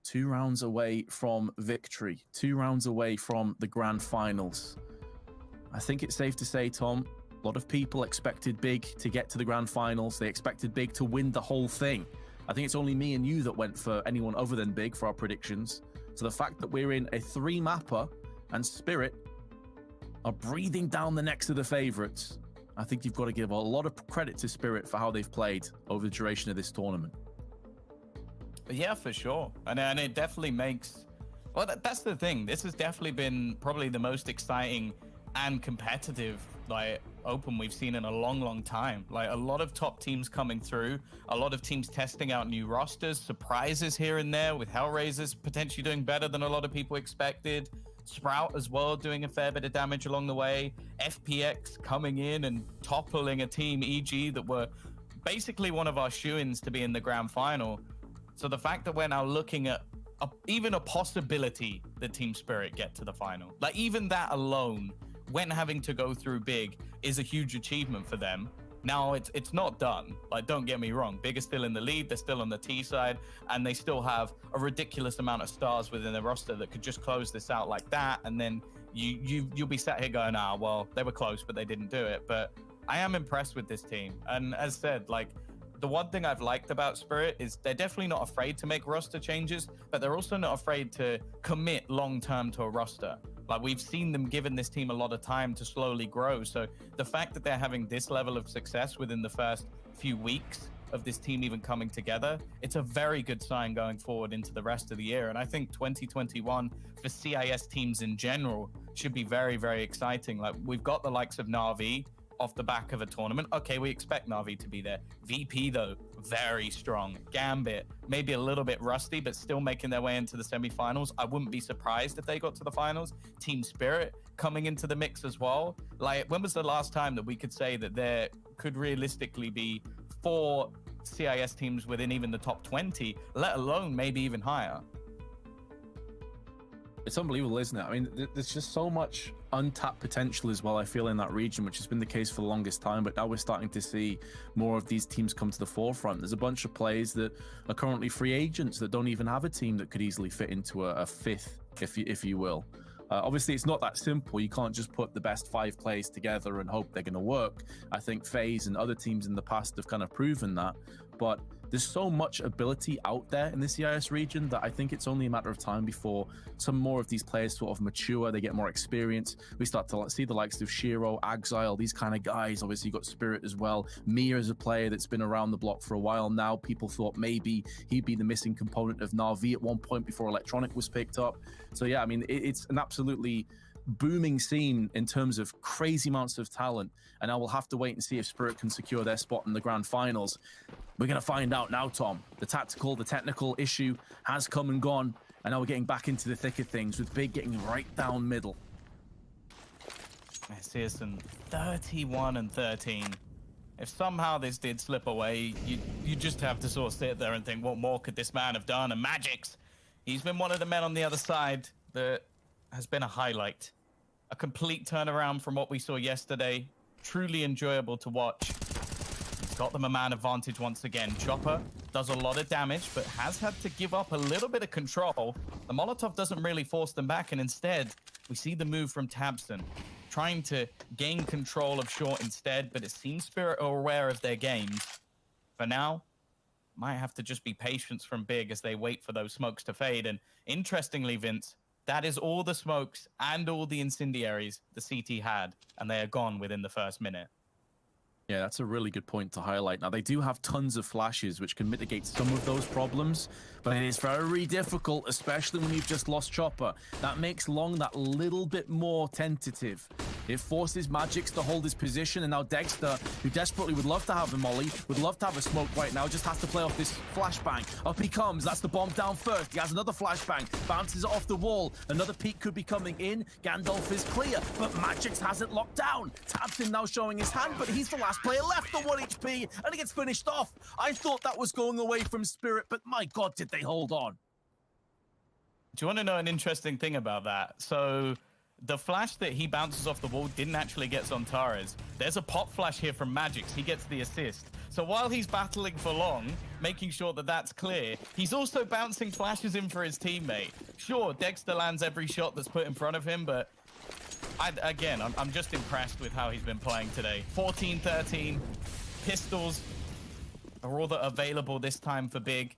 2 rounds away from victory, 2 rounds away from the grand finals. I think it's safe to say, Tom, a lot of people expected Big to get to the grand finals. They expected Big to win the whole thing. I think it's only me and you that went for anyone other than Big for our predictions. So the fact that we're in a 3-mapper and Spirit are breathing down the necks of the favorites, I think you've got to give a lot of credit to Spirit for how they've played over the duration of this tournament. Yeah, for sure. And it definitely makes... Well, that's the thing. This has definitely been probably the most exciting and competitive open we've seen in a long time. Like, a lot of top teams coming through, a lot of teams testing out new rosters, surprises here and there, with Hellraisers potentially doing better than a lot of people expected. Sprout as well doing a fair bit of damage along the way. FPX coming in and toppling a team, EG, that were basically one of our shoo-ins to be in the grand final. So the fact that we're now looking at even a possibility that Team Spirit get to the final, like even that alone, when having to go through Big, is a huge achievement for them. Now it's not done. Like, don't get me wrong, Big is still in the lead, they're still on the T side, and they still have a ridiculous amount of stars within their roster that could just close this out like that, and then you'll be sat here going, well, they were close, but they didn't do it. But I am impressed with this team, and as said, like, the one thing I've liked about Spirit is they're definitely not afraid to make roster changes, but they're also not afraid to commit long-term to a roster. Like, we've seen them giving this team a lot of time to slowly grow. So the fact that they're having this level of success within the first few weeks of this team even coming together, it's a very good sign going forward into the rest of the year. And I think 2021 for CIS teams in general should be very, very exciting. Like, we've got the likes of Na'Vi off the back of a tournament. Okay, we expect Na'Vi to be there. VP, though, very strong. Gambit, maybe a little bit rusty, but still making their way into the semifinals. I wouldn't be surprised if they got to the finals. Team Spirit coming into the mix as well. Like, when was the last time that we could say that there could realistically be 4 CIS teams within even the top 20, let alone maybe even higher. It's unbelievable, isn't it? I mean, there's just so much untapped potential as well, I feel, in that region, which has been the case for the longest time. But now we're starting to see more of these teams come to the forefront. There's a bunch of players that are currently free agents that don't even have a team that could easily fit into a fifth, if you will. Obviously, it's not that simple. You can't just put the best 5 players together and hope they're going to work. I think FaZe and other teams in the past have kind of proven that. But there's so much ability out there in the CIS region that I think it's only a matter of time before some more of these players sort of mature, they get more experience. We start to see the likes of Shiro, Exile, these kind of guys. Obviously, you got Spirit as well. Mia is a player that's been around the block for a while now. People thought maybe he'd be the missing component of Na'Vi at one point before Electronic was picked up. So yeah, I mean, it's an absolutely booming scene in terms of crazy amounts of talent, and I will have to wait and see if Spirit can secure their spot in the grand finals. We're going to find out now, Tom. The technical issue has come and gone, and now we're getting back into the thick of things with Big getting right down middle. Searson 31-13. If somehow this did slip away, you just have to sort of sit there and think, what more could this man have done? And Magix, he's been one of the men on the other side that has been a highlight. A complete turnaround from what we saw yesterday. Truly enjoyable to watch. He's got them a man advantage once again. Chopper does a lot of damage, but has had to give up a little bit of control. The Molotov doesn't really force them back, and instead, we see the move from Tabson, trying to gain control of Short instead, but it seems Spirit are aware of their games. For now, might have to just be patience from Big as they wait for those smokes to fade. And interestingly, Vince, that is all the smokes and all the incendiaries the CT had, and they are gone within the first minute. Yeah, that's a really good point to highlight. Now, they do have tons of flashes, which can mitigate some of those problems, but it is very difficult, especially when you've just lost Chopper. That makes Long that little bit more tentative. It forces Magix to hold his position, and now Dexter, who desperately would love to have the molly, would love to have a smoke right now, just has to play off this flashbang. Up he comes, that's the bomb down first. He has another flashbang, bounces it off the wall. Another peek could be coming in. Gandalf is clear, but Magix has it locked down. Tabson now showing his hand, but he's the last player left on 1 HP, and he gets finished off. I thought that was going away from Spirit, but my God, did they hold on. Do you want to know an interesting thing about that? So the flash that he bounces off the wall didn't actually get Zontares. There's a pop flash here from Magix. He gets the assist. So while he's battling for Long, making sure that that's clear, he's also bouncing flashes in for his teammate. Sure, Dexter lands every shot that's put in front of him, but I'm just impressed with how he's been playing today. 14-13, pistols are all that are available this time for Big.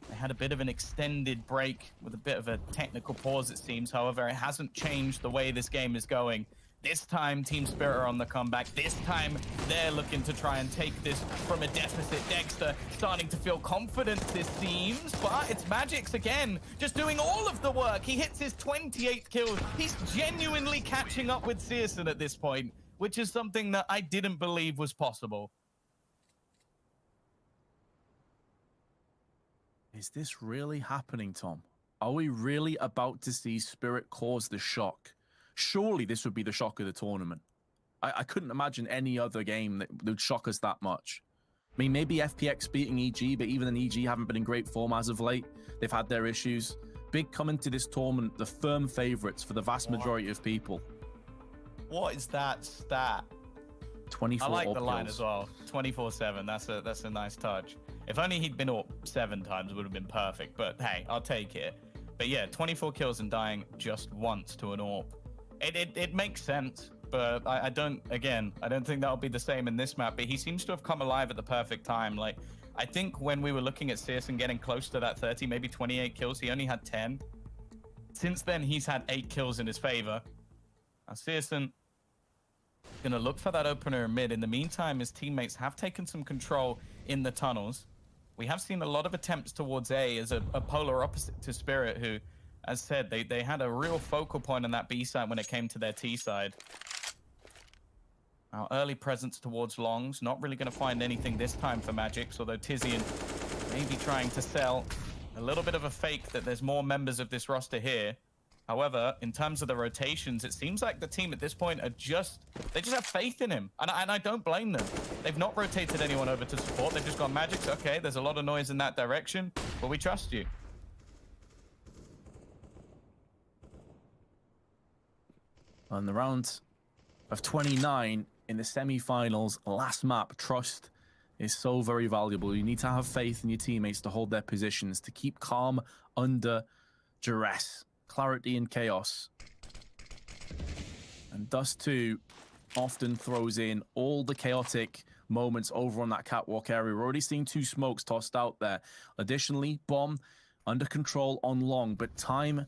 They had a bit of an extended break with a bit of a technical pause, it seems. However, it hasn't changed the way this game is going. This time, Team Spirit are on the comeback. This time, they're looking to try and take this from a deficit. Dexter starting to feel confident, this seems, but it's Magix again, just doing all of the work. He hits his 28th kill. He's genuinely catching up with Searson at this point, which is something that I didn't believe was possible. Is this really happening, Tom? Are we really about to see Spirit cause the shock? Surely this would be the shock of the tournament. I couldn't imagine any other game that would shock us that much. I mean, maybe FPX beating EG, but even then EG haven't been in great form as of late. They've had their issues. Big coming to this tournament, the firm favorites for the vast majority of people. What is that stat? 24 I like the kills. line as well. 24/7. That's a nice touch. If only he'd been up 7 times, it would have been perfect. But hey, I'll take it. But yeah, 24 kills and dying just once to an AWP. It makes sense, but I don't think that'll be the same in this map. But he seems to have come alive at the perfect time. Like, I think when we were looking at Searson getting close to that 30, maybe 28 kills, he only had 10. Since then, he's had 8 kills in his favor. Now, Searson gonna look for that opener in mid. In the meantime, his teammates have taken some control in the tunnels. We have seen a lot of attempts towards A as a polar opposite to Spirit, who, as said, they had a real focal point on that B side when it came to their T side. Our early presence towards Longs, not really going to find anything this time for Magix, although Tizian may be trying to sell a little bit of a fake that there's more members of this roster here. However, in terms of the rotations, it seems like the team at this point they just have faith in him. And I don't blame them. They've not rotated anyone over to support. They've just gone Magics. Okay, there's a lot of noise in that direction, but we trust you. On the round of 29 in the semi-finals, last map, trust is so very valuable. You need to have faith in your teammates to hold their positions, to keep calm under duress. Clarity and chaos. And Dust2 often throws in all the chaotic moments over on that catwalk area. We're already seeing 2 smokes tossed out there. Additionally, bomb under control on long, but time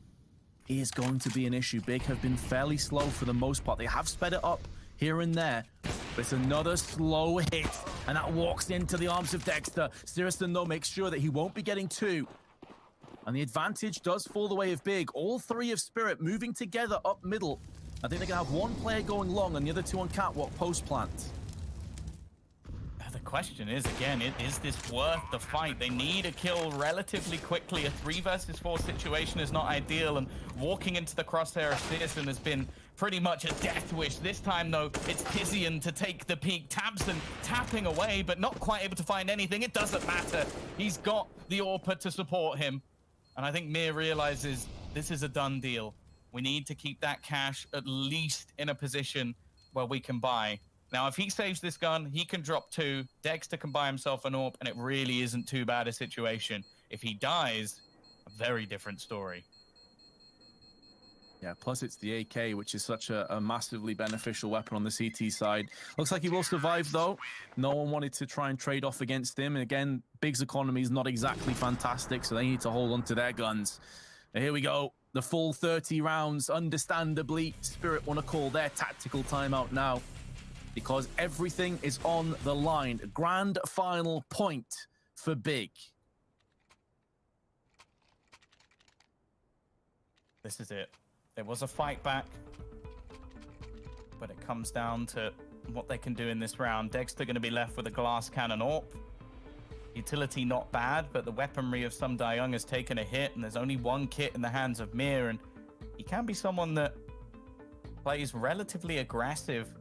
is going to be an issue. Big have been fairly slow for the most part. They have sped it up here and there, but it's another slow hit, and that walks into the arms of Dexter. Sirison, though, makes sure that he won't be getting 2. And the advantage does fall the way of Big. All 3 of Spirit moving together up middle. I think they're going to have 1 player going long and the other 2 on catwalk post-plant. The question is, again, is this worth the fight? They need a kill relatively quickly. A 3 versus 4 situation is not ideal, and walking into the crosshair of Pearson has been pretty much a death wish. This time, though, it's Tizian to take the peak. Tabson tapping away, but not quite able to find anything. It doesn't matter. He's got the AWPer to support him. And I think Mir realizes this is a done deal. We need to keep that cash at least in a position where we can buy. Now, if he saves this gun, he can drop 2. Dexter can buy himself an AWP, and it really isn't too bad a situation. If he dies, a very different story. Yeah, plus it's the AK, which is such a massively beneficial weapon on the CT side. Looks like he will survive, though. No one wanted to try and trade off against him. And again, Big's economy is not exactly fantastic, so they need to hold on to their guns. And here we go. The full 30 rounds. Understandably, Spirit want to call their tactical timeout now, because everything is on the line. Grand final point for Big. This is it. There was a fight back, but it comes down to what they can do in this round. Dexter going to be left with a glass cannon AWP. Utility not bad, but the weaponry of Sum Dayung has taken a hit, and there's only 1 kit in the hands of Mir, and he can be someone that plays relatively aggressive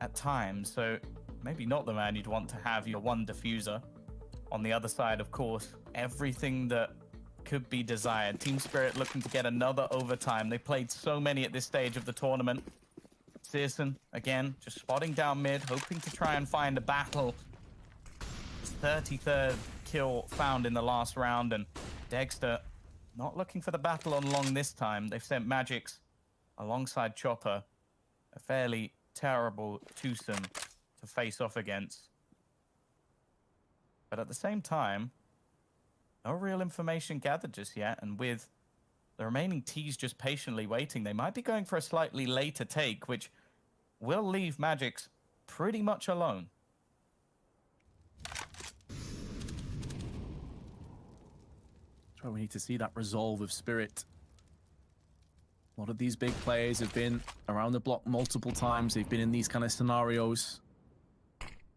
at times, so maybe not the man you'd want to have your 1 diffuser. On the other side, of course, everything that could be desired. Team Spirit looking to get another overtime. They played so many at this stage of the tournament. Searson, again, just spotting down mid, hoping to try and find a battle. His 33rd kill found in the last round, and Dexter not looking for the battle on long this time. They've sent Magics alongside Chopper, a fairly terrible twosome to face off against. But at the same time, no real information gathered just yet, and with the remaining T's just patiently waiting, they might be going for a slightly later take, which will leave Magics pretty much alone. That's why we need to see that resolve of Spirit. A lot of these big players have been around the block multiple times. They've been in these kind of scenarios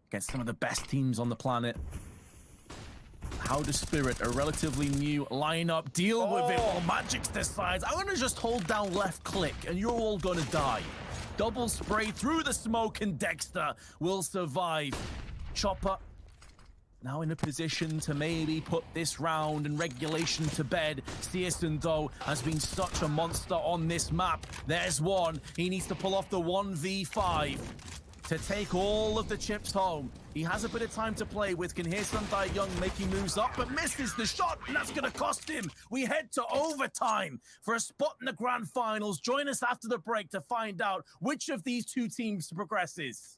against some of the best teams on the planet. How does Spirit, a relatively new lineup, deal with it? Well, Magix decides, I'm gonna just hold down left click and you're all gonna die. Double spray through the smoke and Dexter will survive. Chopper now in a position to maybe put this round and regulation to bed. Searson, though, has been such a monster on this map. There's one. He needs to pull off the 1v5 to take all of the chips home. He has a bit of time to play with. Can hear Sum Dayung making moves up, but misses the shot, and that's going to cost him. We head to overtime for a spot in the grand finals. Join us after the break to find out which of these 2 teams progresses.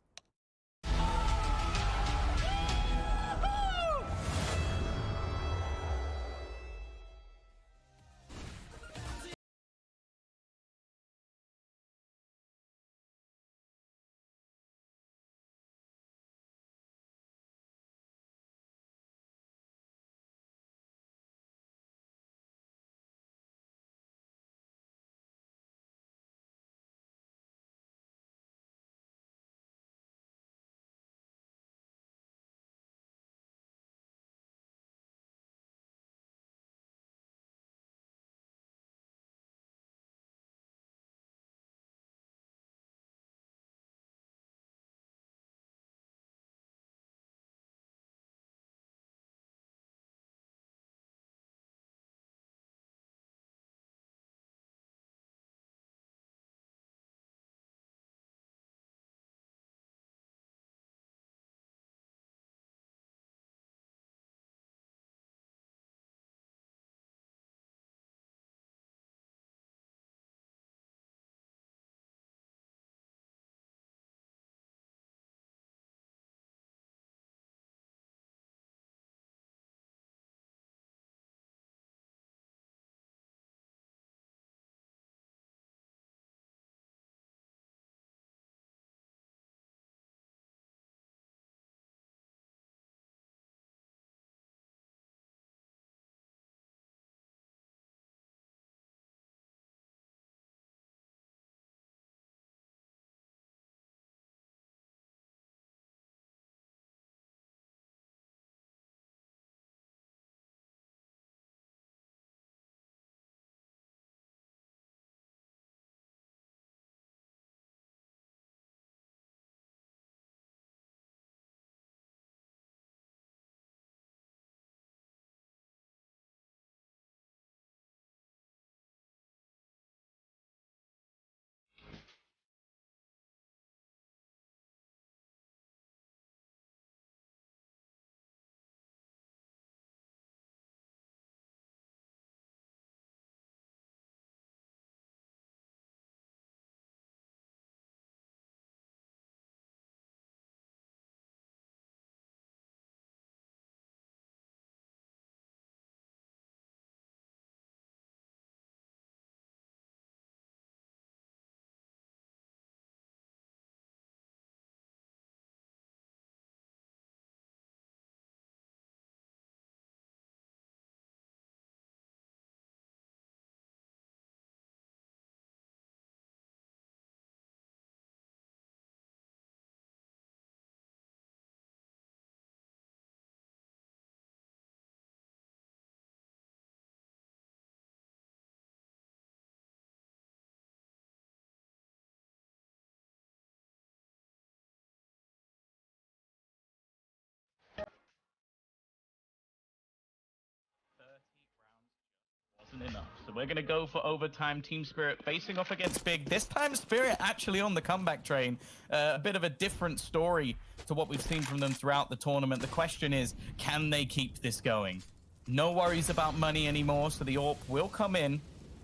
wasn't enough. So we're going to go for overtime. Team Spirit facing off against Big. This time, Spirit actually on the comeback train. A bit of a different story to what we've seen from them throughout the tournament. The question is, can they keep this going? No worries about money anymore, so the AWP will come in.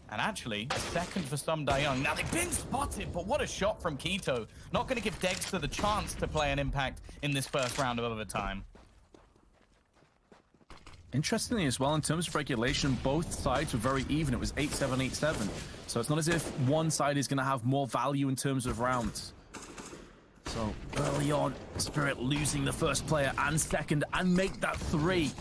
And actually, a second for Sum Young. Now, they've been spotted, but what a shot from Keto. Not going to give Dexter the chance to play an impact in this first round of overtime. Interestingly as well, in terms of regulation, both sides were very even. It was 8-7, 8-7. So it's not as if one side is going to have more value in terms of rounds. So early on, Spirit losing the first player and second, and make that 3.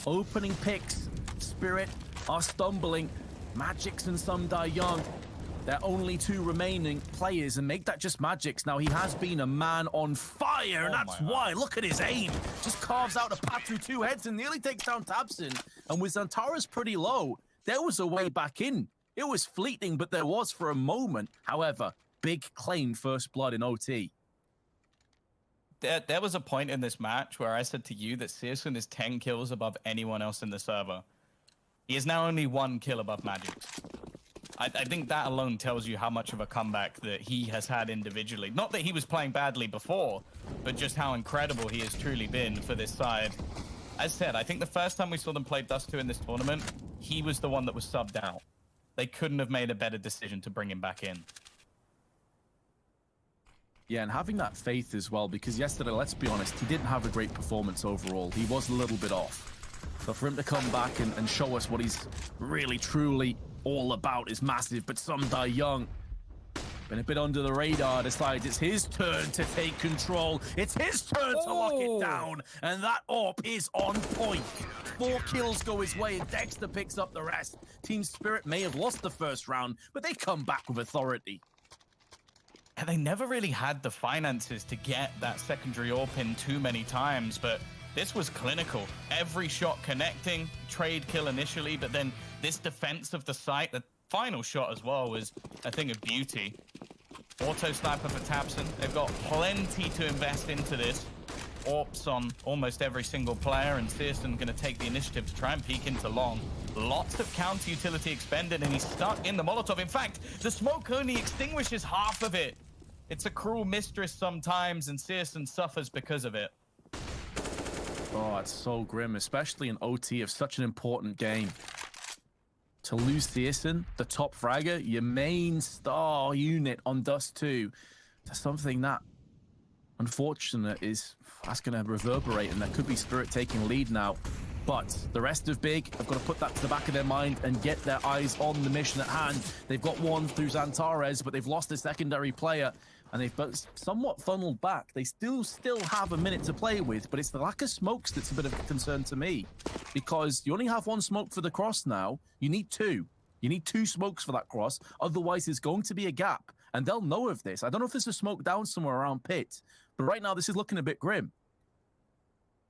Opening picks, Spirit are stumbling. Magix and Sum Young, they're only 2 remaining players, and make that just Magix. Now, he has been a man on fire, and that's why. Look at his aim. Just carves out a path through 2 heads and nearly takes down tabseN. And with Xantara's pretty low, there was a way back in. It was fleeting, but there was for a moment. However, Big claimed first blood in OT. There was a point in this match where I said to you that syrsoN is 10 kills above anyone else in the server. He is now only 1 kill above Magix. I think that alone tells you how much of a comeback that he has had individually. Not that he was playing badly before, but just how incredible he has truly been for this side. As said, I think the first time we saw them play Dust2 in this tournament, he was the one that was subbed out. They couldn't have made a better decision to bring him back in. Yeah, and having that faith as well, because yesterday, let's be honest, he didn't have a great performance overall. He was a little bit off. So for him to come back and show us what he's really, truly all about is massive. But Sum Young, been a bit under the radar, decides it's his turn to take control. It's his turn to lock it down. And that AWP is on point. 4 kills go his way, and Dexter picks up the rest. Team Spirit may have lost the first round, but they come back with authority. And they never really had the finances to get that secondary AWP in too many times, but this was clinical. Every shot connecting, trade kill initially, but then this defense of the site, the final shot as well, was a thing of beauty. Auto sniper for tabseN. They've got plenty to invest into this. AWPs on almost every single player, and syrsoN going to take the initiative to try and peek into long. Lots of counter utility expended, and he's stuck in the Molotov. In fact, the smoke only extinguishes half of it. It's a cruel mistress sometimes, and syrsoN suffers because of it. Oh, it's so grim, especially in OT of such an important game. To lose syrsoN, the top fragger, your main star unit on Dust2, to something that, unfortunate, that's going to reverberate, and there could be Spirit taking lead now. But the rest of Big have got to put that to the back of their mind and get their eyes on the mission at hand. They've got one through Xantares, but they've lost a secondary player, and they've somewhat funneled back. They still have a minute to play with, but it's the lack of smokes that's a bit of a concern to me, because you only have 1 smoke for the cross now. You need 2. You need 2 smokes for that cross. Otherwise, there's going to be a gap, and they'll know of this. I don't know if there's a smoke down somewhere around pit, but right now this is looking a bit grim.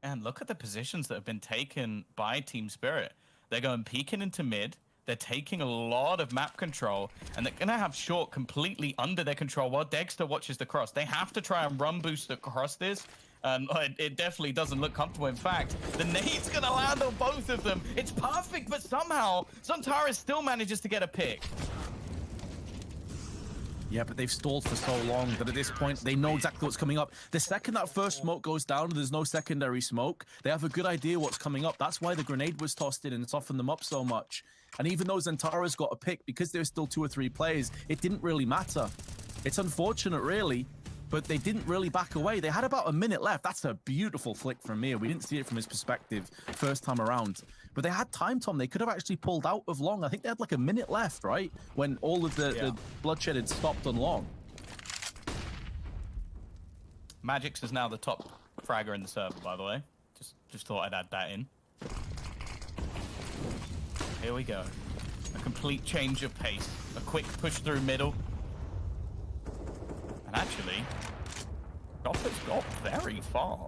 And look at the positions that have been taken by Team Spirit. They're going peeking into mid. They're taking a lot of map control, and they're going to have short completely under their control while Dexter watches the cross. They have to try and run boost across this. It definitely doesn't look comfortable. In fact, the nade's going to land on both of them. It's perfect, but somehow Xantares still manages to get a pick. Yeah, but they've stalled for so long that at this point, they know exactly what's coming up. The second that first smoke goes down and there's no secondary smoke, they have a good idea what's coming up. That's why the grenade was tossed in and softened them up so much. And even though Xantara's got a pick, because there's still 2 or 3 players, it didn't really matter. It's unfortunate, really, but they didn't really back away. They had about a minute left. That's a beautiful flick from Mir. We didn't see it from his perspective first time around. But they had time, Tom. They could have actually pulled out of long. I think they had like a minute left, right? When all of the bloodshed had stopped on long. Magix is now the top fragger in the server, by the way. Just thought I'd add that in. Here we go. A complete change of pace. A quick push through middle. And actually, Chopper's got very far.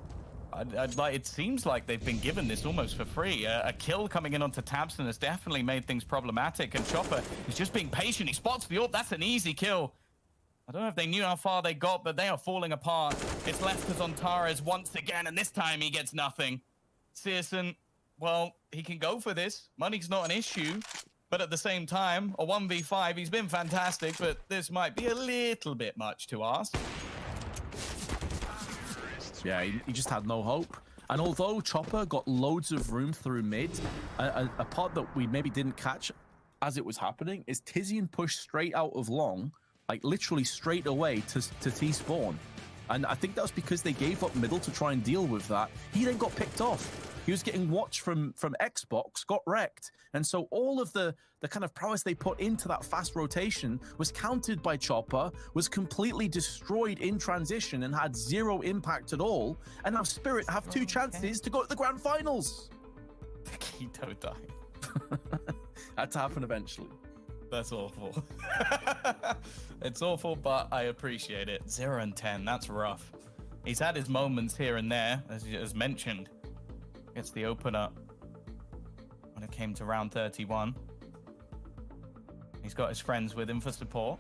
It seems like they've been given this almost for free. A kill coming in onto tabseN has definitely made things problematic, and Chopper is just being patient. He spots the AWP. That's an easy kill. I don't know if they knew how far they got, but they are falling apart. It's left to Xantares once again, and this time he gets nothing. syrsoN, well, he can go for this. Money's not an issue, But at the same time, a 1v5, he's been fantastic, but this might be a little bit much to ask. Yeah, he just had no hope. And although Chopper got loads of room through mid, a part that we maybe didn't catch as it was happening is Tizian pushed straight out of long, like literally straight away to T-spawn. And I think that was because they gave up middle to try and deal with that. He then got picked off. He was getting watched from Xbox, got wrecked. And so all of the kind of prowess they put into that fast rotation was countered by Chopper, was completely destroyed in transition and had zero impact at all. And now Spirit have two chances to go to the grand finals. Keto dying. Had to happen eventually. That's awful. It's awful, but I appreciate it. 0 and 10, that's rough. He's had his moments here and there, as mentioned. Gets the opener when it came to round 31. He's got his friends with him for support.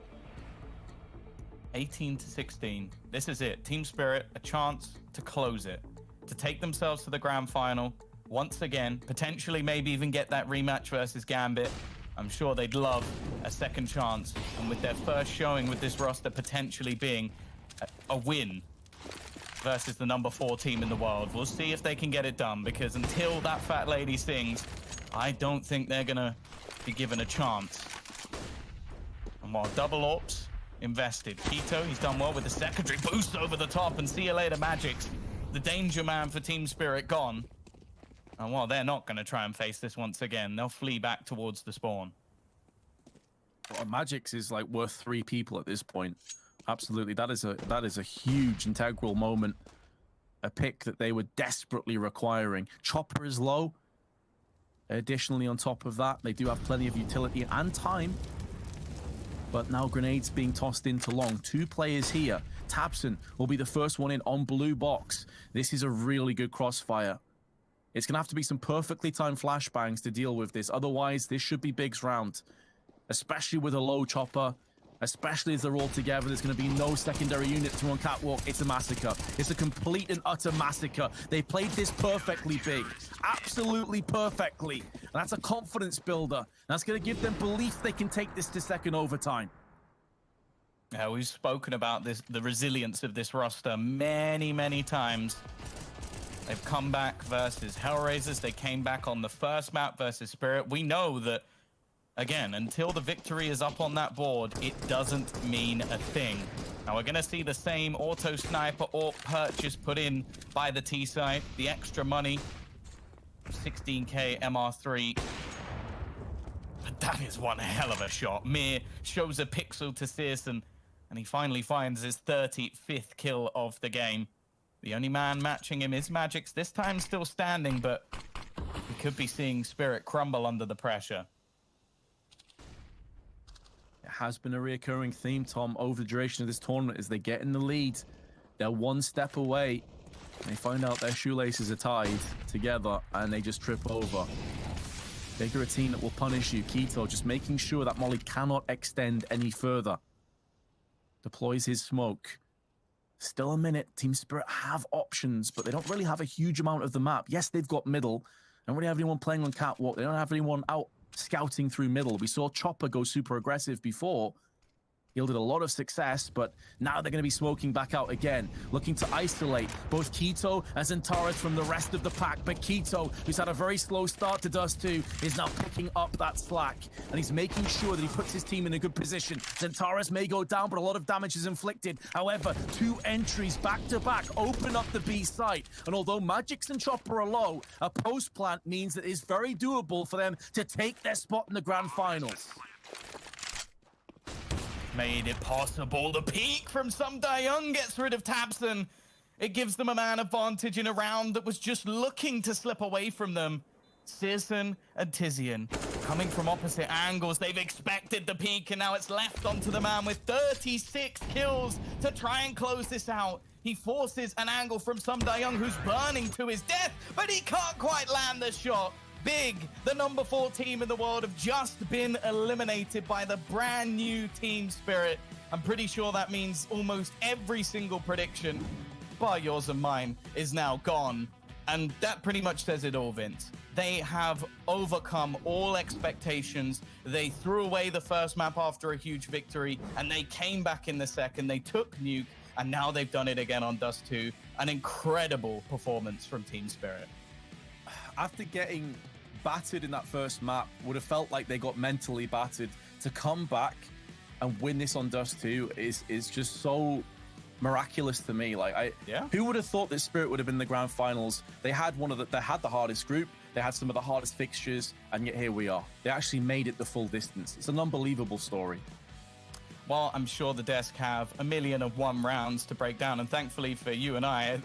18 to 16. This is it. Team Spirit, a chance to close it, to take themselves to the grand final once again, potentially maybe even get that rematch versus Gambit. I'm sure they'd love a second chance. And with their first showing with this roster potentially being a win versus the number 4 team in the world, we'll see if they can get it done, because until that fat lady sings, I don't think they're gonna be given a chance. And while double ops invested, Keto, he's done well with the secondary boost over the top, and see you later Magix, the danger man for Team Spirit, gone. And while they're not gonna try and face this once again, they'll flee back towards the spawn. Well, Magix is like worth 3 people at this point. Absolutely, that is a huge integral moment, a pick that they were desperately requiring. Chopper is low. Additionally, on top of that, they do have plenty of utility and time. But now grenades being tossed into long. 2 players here. Tabson will be the first one in on blue box. This is a really good crossfire. It's gonna have to be some perfectly timed flashbangs to deal with this. Otherwise, this should be Big's round, especially with a low Chopper. Especially as they're all together, there's going to be no secondary unit to on catwalk. It's a massacre. It's a complete and utter massacre. They played this perfectly, Big. Absolutely perfectly. And that's a confidence builder. That's going to give them belief they can take this to second overtime. Yeah, we've spoken about this, the resilience of this roster many, many times. They've come back versus Hellraisers. They came back on the first map versus Spirit. We know that, again, until the victory is up on that board, it doesn't mean a thing. Now, we're going to see the same auto sniper or purchase put in by the T side. The extra money, 16k MR3. But that is one hell of a shot. Mir shows a pixel to Searson, and he finally finds his 35th kill of the game. The only man matching him is Magix, this time still standing, but we could be seeing Spirit crumble under the pressure. It has been a reoccurring theme, Tom, over the duration of this tournament. As they get in the lead, they're one step away. They find out their shoelaces are tied together, and they just trip over. They're a team that will punish you. Keto just making sure that Molly cannot extend any further. Deploys his smoke. Still a minute. Team Spirit have options, but they don't really have a huge amount of the map. Yes, they've got middle. They don't really have anyone playing on catwalk. They don't have anyone out scouting through middle. We saw Chopper go super aggressive before. Yielded a lot of success, but now they're going to be smoking back out again, looking to isolate both Keto and Zentaris from the rest of the pack. But Keto, who's had a very slow start to Dust2, is now picking up that slack, and he's making sure that he puts his team in a good position. Zentaris may go down, but a lot of damage is inflicted. However, 2 entries back-to-back open up the B site, and although Magix and Chopper are low, a post-plant means that it's very doable for them to take their spot in the grand finals. Made it possible. The peak from Sum Daeyoung gets rid of Tabson. It gives them a man advantage in a round that was just looking to slip away from them. Searson and Tizian coming from opposite angles. They've expected the peak, and now it's left onto the man with 36 kills to try and close this out. He forces an angle from Sum Daeyoung, who's burning to his death, but he can't quite land the shot. Big, the number 4 team in the world, have just been eliminated by the brand new Team Spirit. I'm pretty sure that means almost every single prediction, bar yours and mine, is now gone. And that pretty much says it all, Vince. They have overcome all expectations. They threw away the first map after a huge victory, and they came back in the second. They took Nuke, and now they've done it again on Dust2. An incredible performance from Team Spirit. After getting battered in that first map, would have felt like they got mentally battered. To come back and win this on Dust2 is just so miraculous to me. Like, who would have thought that Spirit would have been in the grand finals? They had the hardest group, they had some of the hardest fixtures, and yet here we are. They actually made it the full distance. It's an unbelievable story. Well, I'm sure the desk have 1,000,001 rounds to break down, and thankfully for you and I,